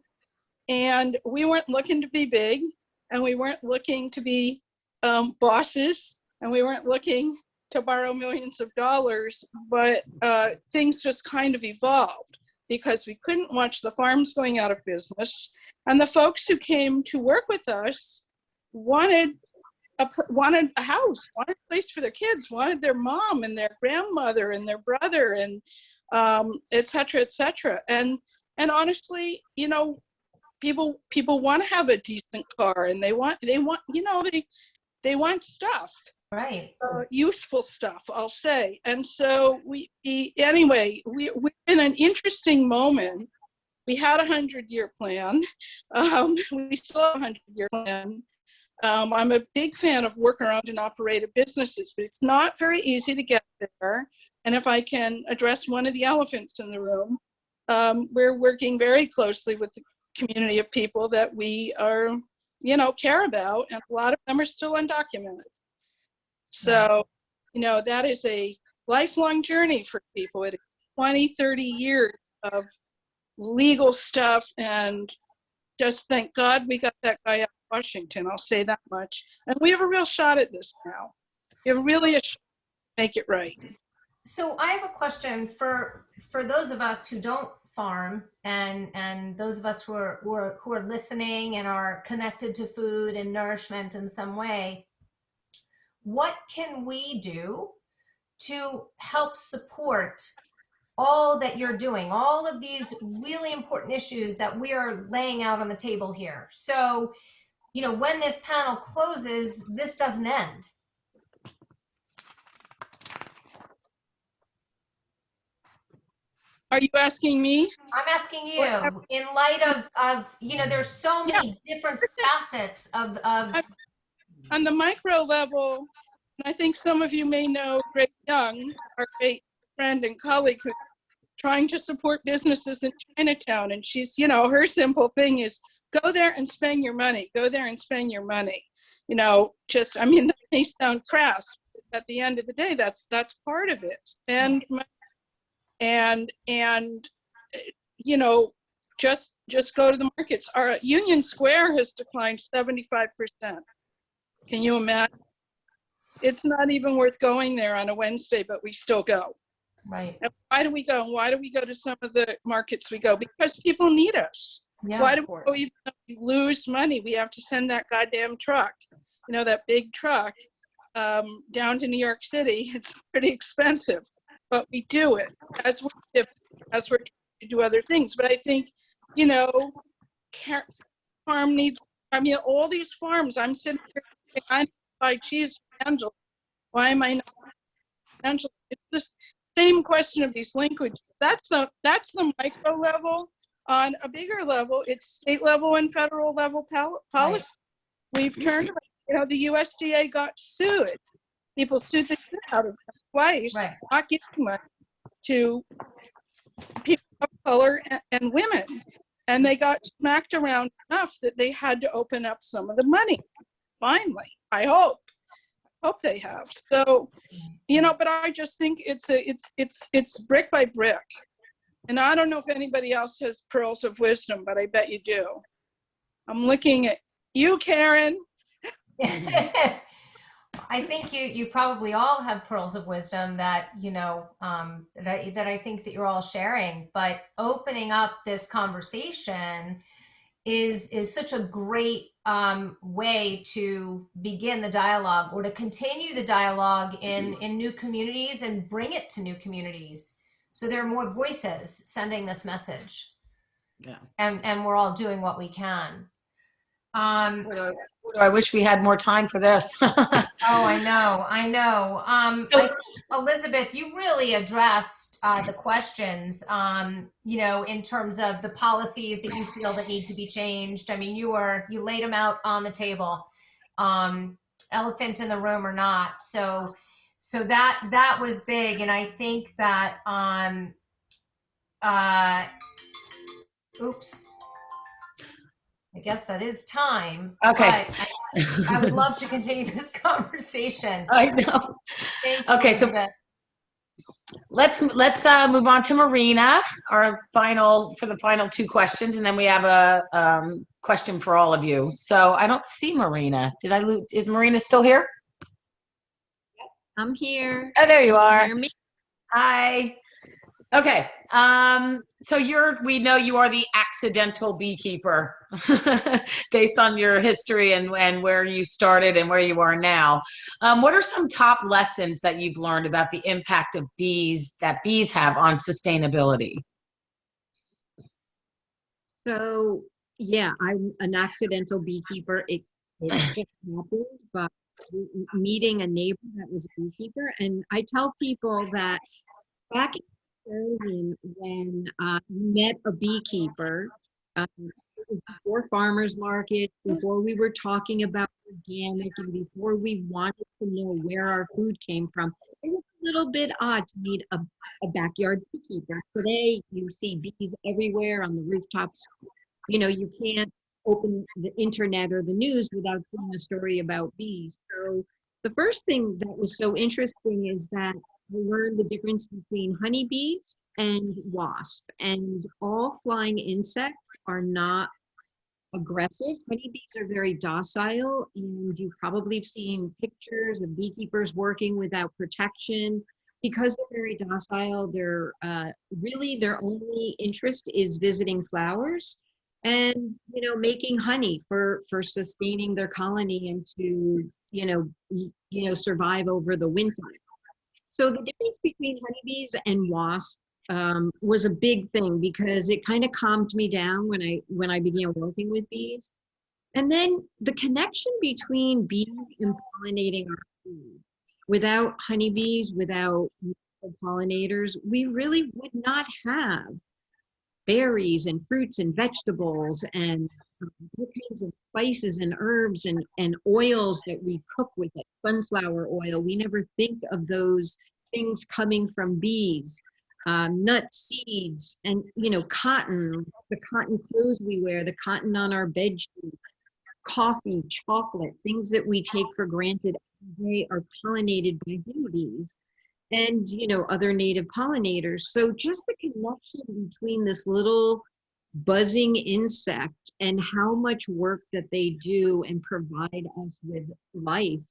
and we weren't looking to be big, and we weren't looking to be bosses, and we weren't looking to borrow millions of dollars, but things just kind of evolved because we couldn't watch the farms going out of business, and the folks who came to work with us wanted a house, wanted a place for their kids, wanted their mom and their grandmother and their brother, and et cetera, et cetera. And honestly, you know, people want to have a decent car, and they want, you know, they want stuff. Right. Useful stuff, I'll say. And so anyway, we're in an interesting moment. We had a 100-year plan. We still have a 100-year plan. I'm a big fan of worker-owned and operated businesses, but it's not very easy to get there. And if I can address one of the elephants in the room, we're working very closely with the community of people that we are, you know, care about, and a lot of them are still undocumented. So, you know, that is a lifelong journey for people. It is 20, 30 years of legal stuff, and just thank God we got that guy out of Washington, I'll say that much. And we have a real shot at this now. We have really a shot to make it right. So I have a question for those of us who don't farm, and those of us who are listening and are connected to food and nourishment in some way. What can we do to help support all that you're doing, all of these really important issues that we are laying out on the table here? So, you know, when this panel closes, this doesn't end. Are you asking me? I'm asking you, in light of you know, there's so many different facets of On the micro level, and I think some of you may know Grace Young, our great friend and colleague, who's trying to support businesses in Chinatown. And she's, you know, her simple thing is go there and spend your money. Go there and spend your money. You know, just, I mean, that may sound crass. At the end of the day, that's part of it. Spend money. And you know, just go to the markets. Our Union Square has declined 75%. Can you imagine? It's not even worth going there on a Wednesday, but we still go. right. And why do we go? And why do we go to some of the markets we go? Because people need us. Yeah, Why do we go even though we lose money? We have to send that goddamn truck, you know, that big truck down to New York City. It's pretty expensive, but we do it as we're trying to do other things. But I think, you know, farm needs, I mean, all these farms, I'm sitting here saying, I need to buy cheese from Angela. Why am I not Angela? It's the same question of these linkages. That's the micro level. On a bigger level, it's state level and federal level policy. Right. We've turned around, you know, the USDA got sued. People sued the shit out of them twice, right, not giving money to people of color and women. And they got smacked around enough that they had to open up some of the money. Finally, I hope they have. So, you know, but I just think it's brick by brick. And I don't know if anybody else has pearls of wisdom, but I bet you do. I'm looking at you, Karen. I think you probably all have pearls of wisdom that, you know, that I think that you're all sharing. But opening up this conversation is such a great way to begin the dialogue, or to continue the dialogue in new communities and bring it to new communities. So there are more voices sending this message. Yeah. And we're all doing what we can. What I wish we had more time for this. Oh, I know, I know. Elizabeth, you really addressed the questions, in terms of the policies that you feel that need to be changed. I mean, you laid them out on the table, elephant in the room or not. So that was big, and I think that, oops, I guess that is time. Okay. But I would love to continue this conversation. I know. Thank you, Okay, so Elizabeth. let's move on to Marina, our final two questions, and then we have a question for all of you. So I don't see Marina. Did I lose? Is Marina still here? I'm here. Oh, there you are. Hear me? Hi. Okay. So we know you are the accidental beekeeper based on your history and where you started and where you are now. What are some top lessons that you've learned about the impact of bees have on sustainability? So yeah, I'm an accidental beekeeper. It just happened, but meeting a neighbor that was a beekeeper, and I tell people that back in 2000, when you met a beekeeper, before farmers markets, before we were talking about organic, and before we wanted to know where our food came from, it was a little bit odd to meet a backyard beekeeper. Today, you see bees everywhere on the rooftops. You can't open the internet or the news without seeing a story about bees. So the first thing that was so interesting is that we learned the difference between honeybees and wasps, and all flying insects are not aggressive. Honeybees are very docile, and you've probably seen pictures of beekeepers working without protection. Because they're very docile, they're really their only interest is visiting flowers and making honey for sustaining their colony and to survive over the winter. So the difference between honeybees and wasps was a big thing, because it kind of calmed me down when I began working with bees. And then the connection between bees and pollinating our food. Without honeybees, without pollinators, we really would not have berries and fruits and vegetables and all kinds of spices and herbs and oils that we cook with it. Sunflower oil, we never think of those things coming from bees. Nuts, seeds, and cotton, the cotton clothes we wear, the cotton on our bed sheets, coffee, chocolate, things that we take for granted every day are pollinated by honeybees and other native pollinators. So just the connection between this little buzzing insect and how much work that they do and provide us with life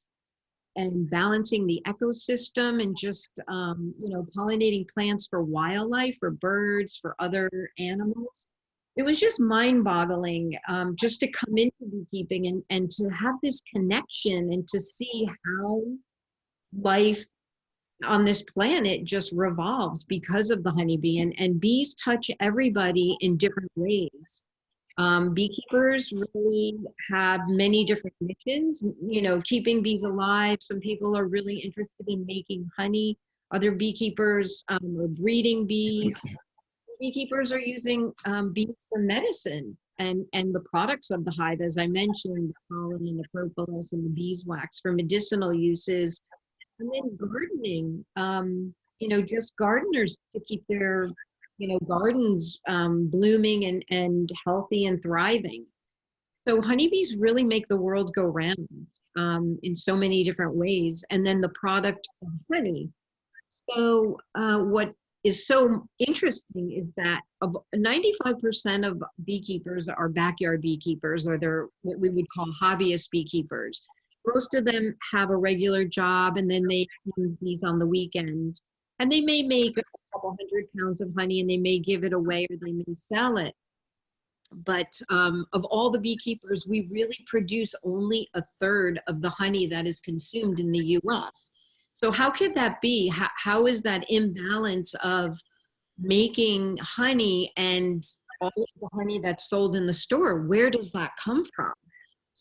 and balancing the ecosystem and just pollinating plants for wildlife, for birds, for other animals. It was just mind-boggling just to come into beekeeping and to have this connection and to see how life on this planet just revolves because of the honeybee, and bees touch everybody in different ways. Beekeepers really have many different missions, keeping bees alive. Some people are really interested in making honey. Other beekeepers are breeding bees. Beekeepers are using bees for medicine and the products of the hive, as I mentioned, the pollen and the propolis and the beeswax for medicinal uses. And then gardening, just gardeners to keep their gardens blooming and healthy and thriving. So honeybees really make the world go round in so many different ways. And then the product of honey. So what is so interesting is that of 95% of beekeepers are backyard beekeepers, or they're what we would call hobbyist beekeepers. Most of them have a regular job, and then they have bees on the weekend. And they may make a couple 100 pounds of honey, and they may give it away, or they may sell it. But of all the beekeepers, we really produce only a third of the honey that is consumed in the US. So how could that be? How is that imbalance of making honey and all of the honey that's sold in the store? Where does that come from?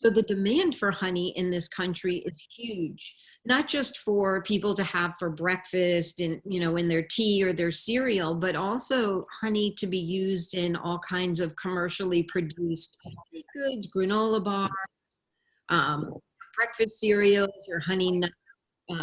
So the demand for honey in this country is huge, not just for people to have for breakfast and, you know, in their tea or their cereal, but also honey to be used in all kinds of commercially produced baked goods, granola bars, breakfast cereals, your honey nut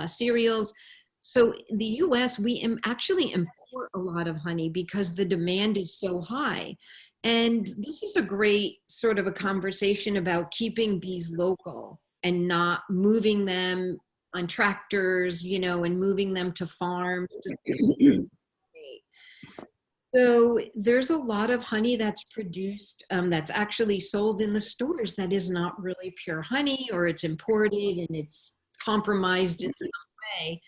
cereals. So the US, we actually import a lot of honey because the demand is so high. And this is a great sort of a conversation about keeping bees local and not moving them on tractors, you know, and moving them to farms. So there's a lot of honey that's produced, that's actually sold in the stores that is not really pure honey, or it's imported and it's compromised in some way.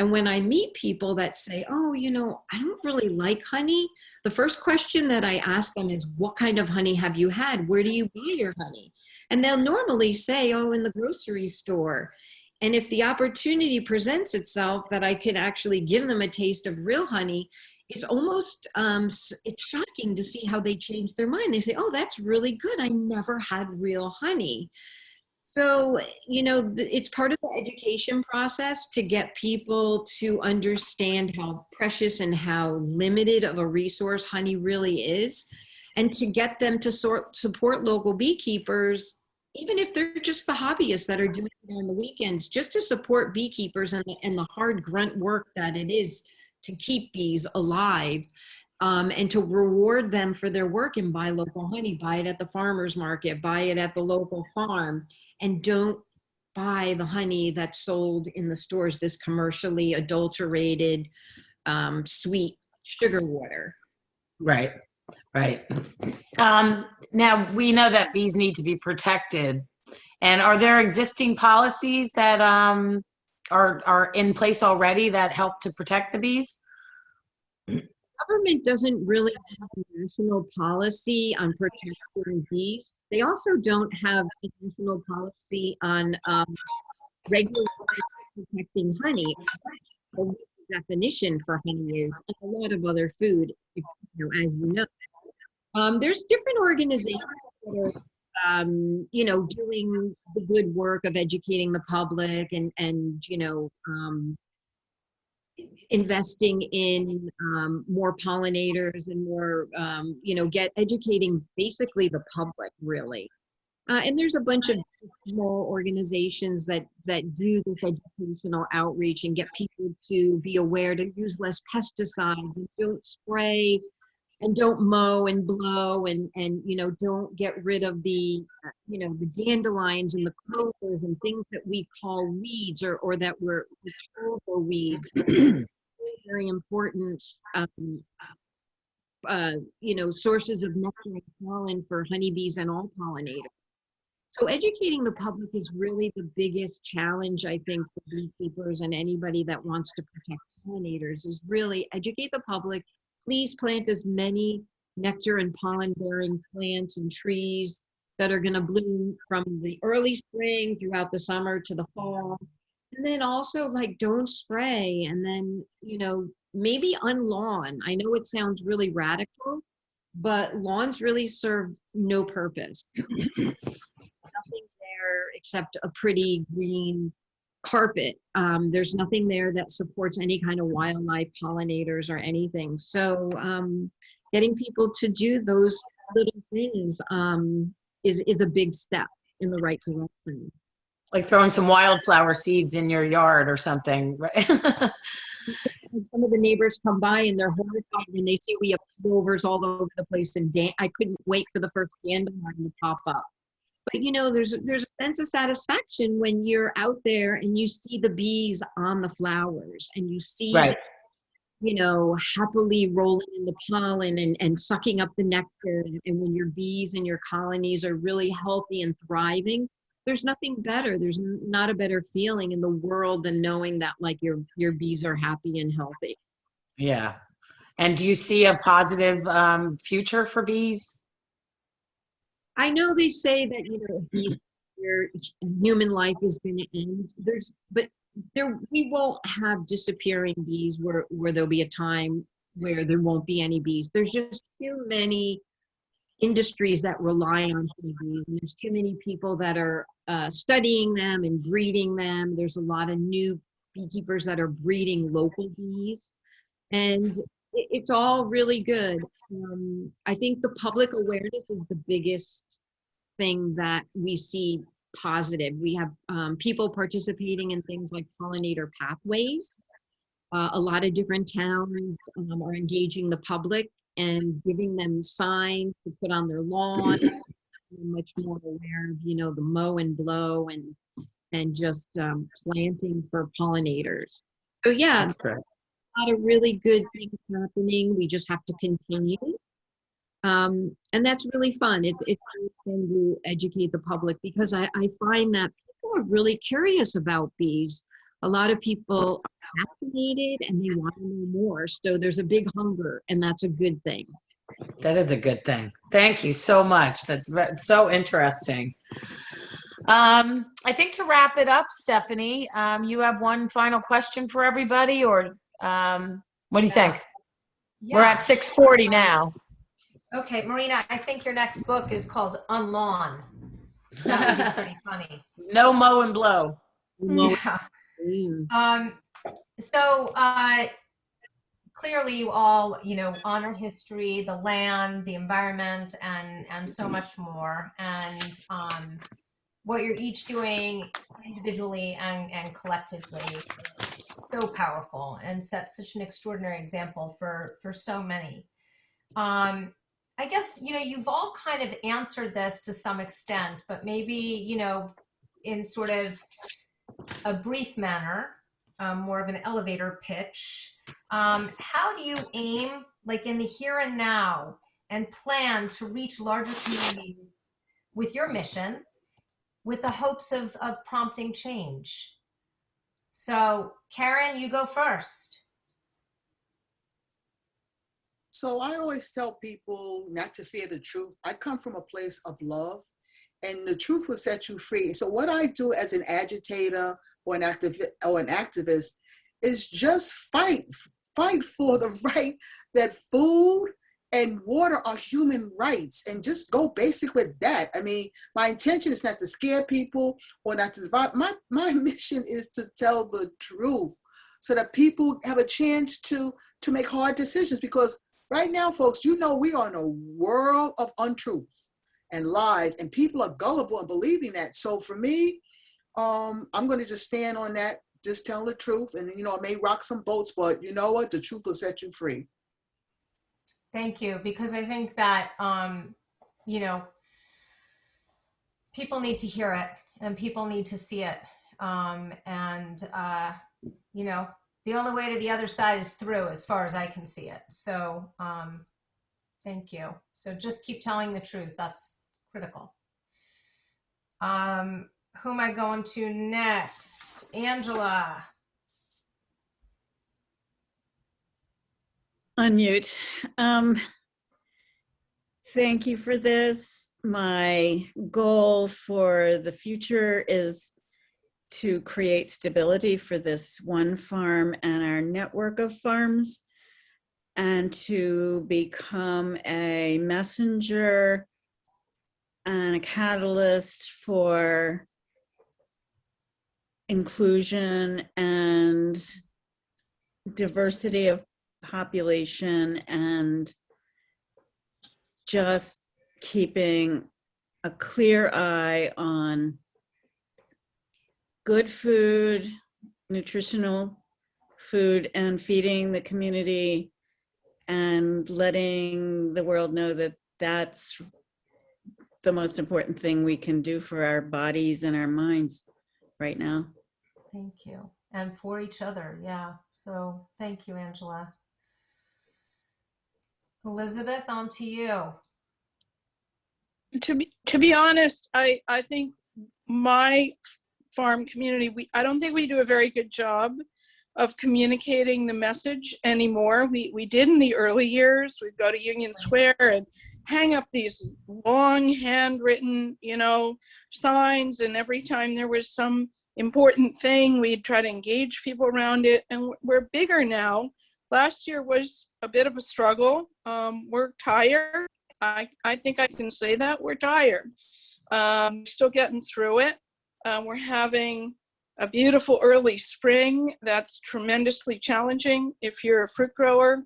And when I meet people that say, oh, you know, I don't really like honey, the first question that I ask them is, what kind of honey have you had? Where do you buy your honey? And they'll normally say, oh, in the grocery store. And if the opportunity presents itself that I can actually give them a taste of real honey, it's almost, it's shocking to see how they change their mind. They say, oh, that's really good. I never had real honey. So, you know, it's part of the education process to get people to understand how precious and how limited of a resource honey really is, and to get them to support local beekeepers, even if they're just the hobbyists that are doing it on the weekends, just to support beekeepers and the hard grunt work that it is to keep bees alive, and to reward them for their work and buy local honey, buy it at the farmer's market, buy it at the local farm, and don't buy the honey that's sold in the stores, this commercially adulterated, sweet sugar water. Right, right. Now, we know that bees need to be protected. And are there existing policies that are in place already that help to protect the bees? Government doesn't really have a national policy on protecting bees. They also don't have a national policy on regulating protecting honey. What the definition for honey is, and a lot of other food, you know, as you know. There's different organizations that are, you know, doing the good work of educating the public and you know, investing in more pollinators and more, you know, educating basically the public, really. And there's a bunch of small organizations that do this educational outreach and get people to be aware to use less pesticides and don't spray and don't mow and blow and you know, don't get rid of the you know, the dandelions and the clovers and things that we call weeds or that we're told are weeds. Very important you know, sources of nectar and pollen for honeybees and all pollinators. So educating the public is really the biggest challenge, I think, for beekeepers and anybody that wants to protect pollinators, is really educate the public. Please plant as many nectar and pollen bearing plants and trees that are going to bloom from the early spring throughout the summer to the fall. And then also, like, don't spray, and then, you know, maybe unlawn. I know it sounds really radical, but lawns really serve no purpose. Nothing there except a pretty green carpet. There's nothing there that supports any kind of wildlife, pollinators, or anything. So getting people to do those little things is a big step in the right direction. Like throwing some wildflower seeds in your yard or something, right? And some of the neighbors come by and they're horrified when they see we have clovers all over the place, and I couldn't wait for the first dandelion to pop up. But you know, there's a sense of satisfaction when you're out there and you see the bees on the flowers, and you see, Right. you know, happily rolling in the pollen and sucking up the nectar. And when your bees and your colonies are really healthy and thriving, there's nothing better. There's not a better feeling in the world than knowing that, like, your bees are happy and healthy. Yeah. And do you see a positive future for bees? I know they say that, you know, bees, human life is going to end. We won't have disappearing bees where there'll be a time where there won't be any bees. There's just too many industries that rely on honeybees. And there's too many people that are studying them and breeding them. There's a lot of new beekeepers that are breeding local bees. And it's all really good. I think the public awareness is the biggest thing that we see positive. We have people participating in things like pollinator pathways. A lot of different towns are engaging the public and giving them signs to put on their lawn. Much more aware of, you know, the mow and blow and just planting for pollinators. So yeah, That's great. a lot of really good things happening. We just have to continue. And that's really fun. It's fun to educate the public because I find that people are really curious about bees. A lot of people are fascinated and they want to know more. So there's a big hunger, and that's a good thing. That is a good thing. Thank you so much. That's so interesting. I think to wrap it up, Stefanie, you have one final question for everybody, or what do you think? We're at 6:40 now. Okay, Marina, I think your next book is called Unlawn. That would be pretty funny. No mow and blow. Yeah. So clearly you all, you know, honor history, the land, the environment, and so much more. And what you're each doing individually and collectively is so powerful and sets such an extraordinary example for so many. I guess, you know, you've all kind of answered this to some extent, but maybe, you know, in sort of a brief manner, more of an elevator pitch. How do you aim, like in the here and now, and plan to reach larger communities with your mission, with the hopes of prompting change? So, Karen, you go first. So I always tell people not to fear the truth. I come from a place of love, and the truth will set you free. So what I do as an agitator or an activist is just fight for the right that food and water are human rights, and just go basic with that. I mean, my intention is not to scare people or not to divide. My mission is to tell the truth so that people have a chance to make hard decisions, because right now, folks, you know, we are in a world of untruth and lies, and people are gullible and believing that. So for me, I'm going to just stand on that, just tell the truth. And, you know, it may rock some boats, but you know what? The truth will set you free. Thank you, because I think that, you know, people need to hear it and people need to see it. You know, the only way to the other side is through, as far as I can see it. So thank you. So just keep telling the truth. That's critical. Who am I going to next? Angela. Unmute. Thank you for this. My goal for the future is to create stability for this one farm and our network of farms, and to become a messenger and a catalyst for inclusion and diversity of population, and just keeping a clear eye on good food, nutritional food, and feeding the community, and letting the world know that that's the most important thing we can do for our bodies and our minds right now. Thank you. And for each other. Yeah. So thank you, Angela. Elizabeth, on to you. To be honest, I think my farm community, I don't think we do a very good job of communicating the message anymore. We did in the early years. We'd go to Union Square and hang up these long handwritten, you know, signs, and every time there was some important thing, we'd try to engage people around it. And we're bigger now. Last year was a bit of a struggle. We're tired. I think I can say that. We're tired. Still getting through it. We're having a beautiful early spring that's tremendously challenging if you're a fruit grower.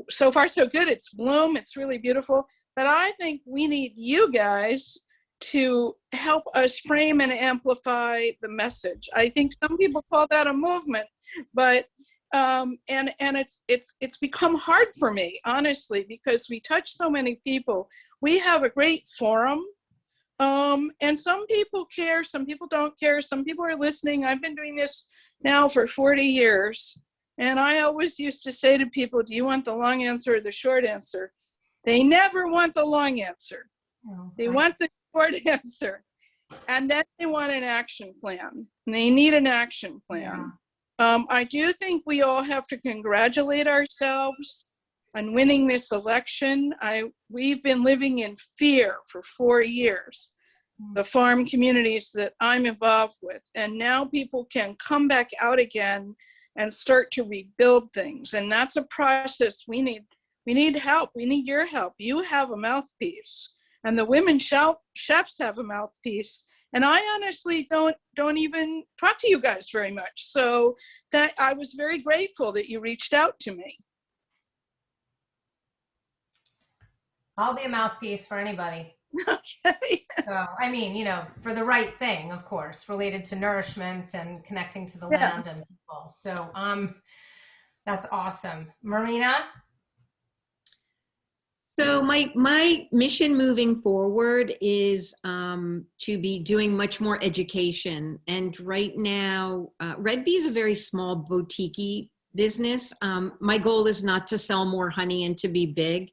So far, so good. It's bloom. It's really beautiful. But I think we need you guys to help us frame and amplify the message. I think some people call that a movement, but and it's become hard for me, honestly, because we touch so many people. We have a great forum, and some people care, some people don't care, some people are listening. I've been doing this now for 40 years, and I always used to say to people, do you want the long answer or the short answer? They never want the long answer. They want the short answer. And then they want an action plan. And they need an action plan. I do think we all have to congratulate ourselves on winning this election. We've been living in fear for 4 years, the farm communities that I'm involved with. And now people can come back out again and start to rebuild things. And that's a process we need. We need help. We need your help. You have a mouthpiece, and the women chefs have a mouthpiece. And I honestly don't even talk to you guys very much. So that I was very grateful that you reached out to me. I'll be a mouthpiece for anybody. Okay. So, I mean, you know, for the right thing, of course, related to nourishment and connecting to the land and people. So, that's awesome. Marina? So my mission moving forward is to be doing much more education. And right now, Red Bee is a very small boutique business. My goal is not to sell more honey and to be big.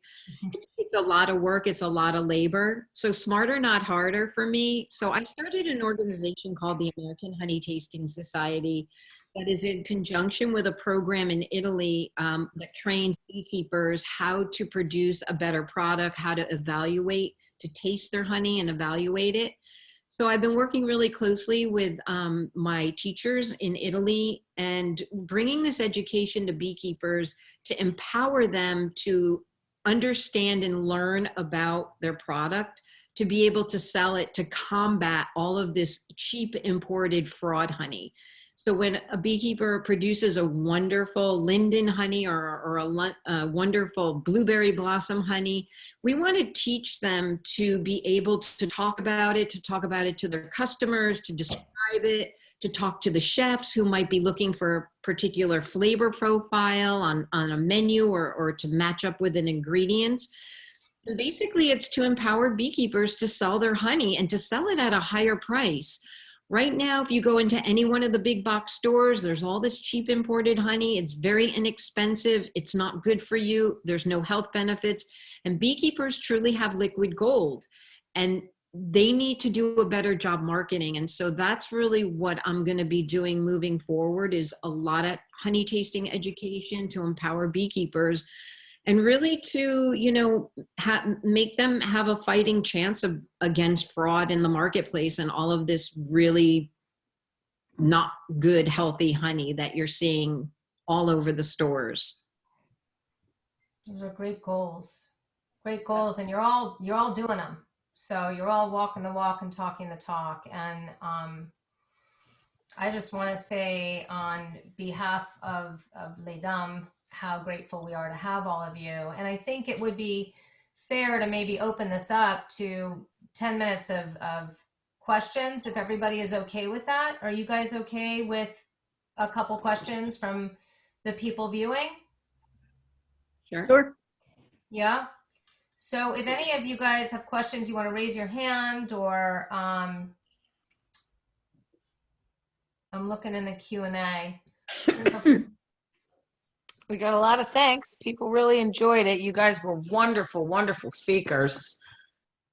It's a lot of work. It's a lot of labor. So smarter, not harder for me. So I started an organization called the American Honey Tasting Society that is in conjunction with a program in Italy that trains beekeepers how to produce a better product, how to evaluate, to taste their honey and evaluate it. So I've been working really closely with my teachers in Italy and bringing this education to beekeepers to empower them to understand and learn about their product, to be able to sell it, to combat all of this cheap imported fraud honey. So when a beekeeper produces a wonderful linden honey or a wonderful blueberry blossom honey, we want to teach them to be able to talk about it to their customers, to describe it, to talk to the chefs who might be looking for a particular flavor profile on a menu or to match up with an ingredient. And basically, it's to empower beekeepers to sell their honey and to sell it at a higher price. Right now, if you go into any one of the big box stores, there's all this cheap imported honey. It's very inexpensive. It's not good for you. There's no health benefits. And beekeepers truly have liquid gold. And they need to do a better job marketing. And so that's really what I'm going to be doing moving forward, is a lot of honey tasting education to empower beekeepers and really to, you know, make them have a fighting chance against fraud in the marketplace and all of this really not good, healthy honey that you're seeing all over the stores. Those are great goals. Great goals. And you're all doing them. So you're all walking the walk and talking the talk. And I just want to say on behalf of Ldny, how grateful we are to have all of you. And I think it would be fair to maybe open this up to 10 minutes of questions, if everybody is okay with that. Are you guys okay with a couple questions from the people viewing? Sure. Yeah. So if any of you guys have questions, you want to raise your hand, or I'm looking in the Q&A. We got a lot of thanks. People really enjoyed it. You guys were wonderful, wonderful speakers.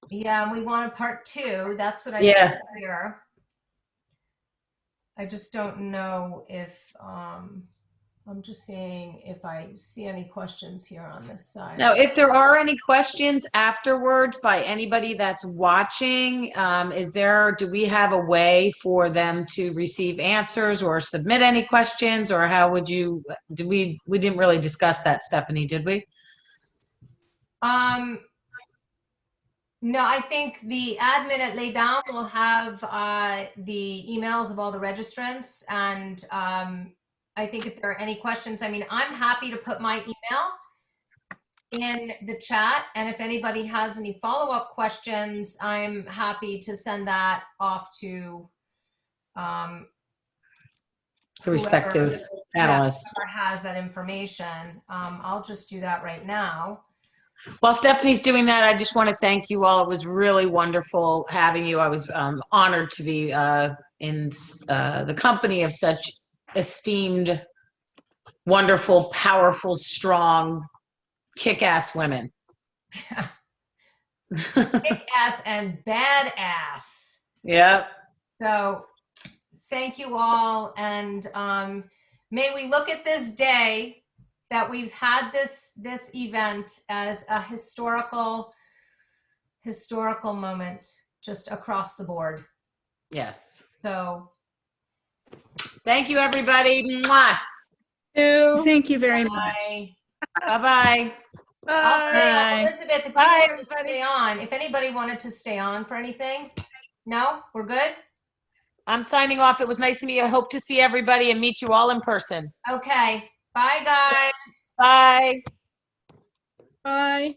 Yeah, and we want a part 2. That's what I Yeah. said here. I just don't know if I'm just seeing if I see any questions here on this side. Now, if there are any questions afterwards by anybody that's watching, do we have a way for them to receive answers or submit any questions, or how would you, we didn't really discuss that, Stefanie, did we? No, I think the admin at Ldny will have the emails of all the registrants, and I think if there are any questions, I mean, I'm happy to put my email in the chat, and if anybody has any follow-up questions, I'm happy to send that off to The respective panelists. whoever has that information. I'll just do that right now. While Stephanie's doing that, I just want to thank you all. It was really wonderful having you. I was honored to be in the company of such esteemed, wonderful, powerful, strong, kick-ass women. Kick-ass and badass. Yep. So thank you all, and may we look at this day that we've had this event as a historical moment just across the board. Yes. So Thank you, everybody. Mwah. Thank you very much. bye. Bye-bye. I'll say, Bye. Elizabeth, if you Bye, wanted to everybody. stay on, if anybody wanted to stay on for anything, no, we're good. I'm signing off. It was nice to meet you. I hope to see everybody and meet you all in person. Okay, bye guys. Bye. Bye.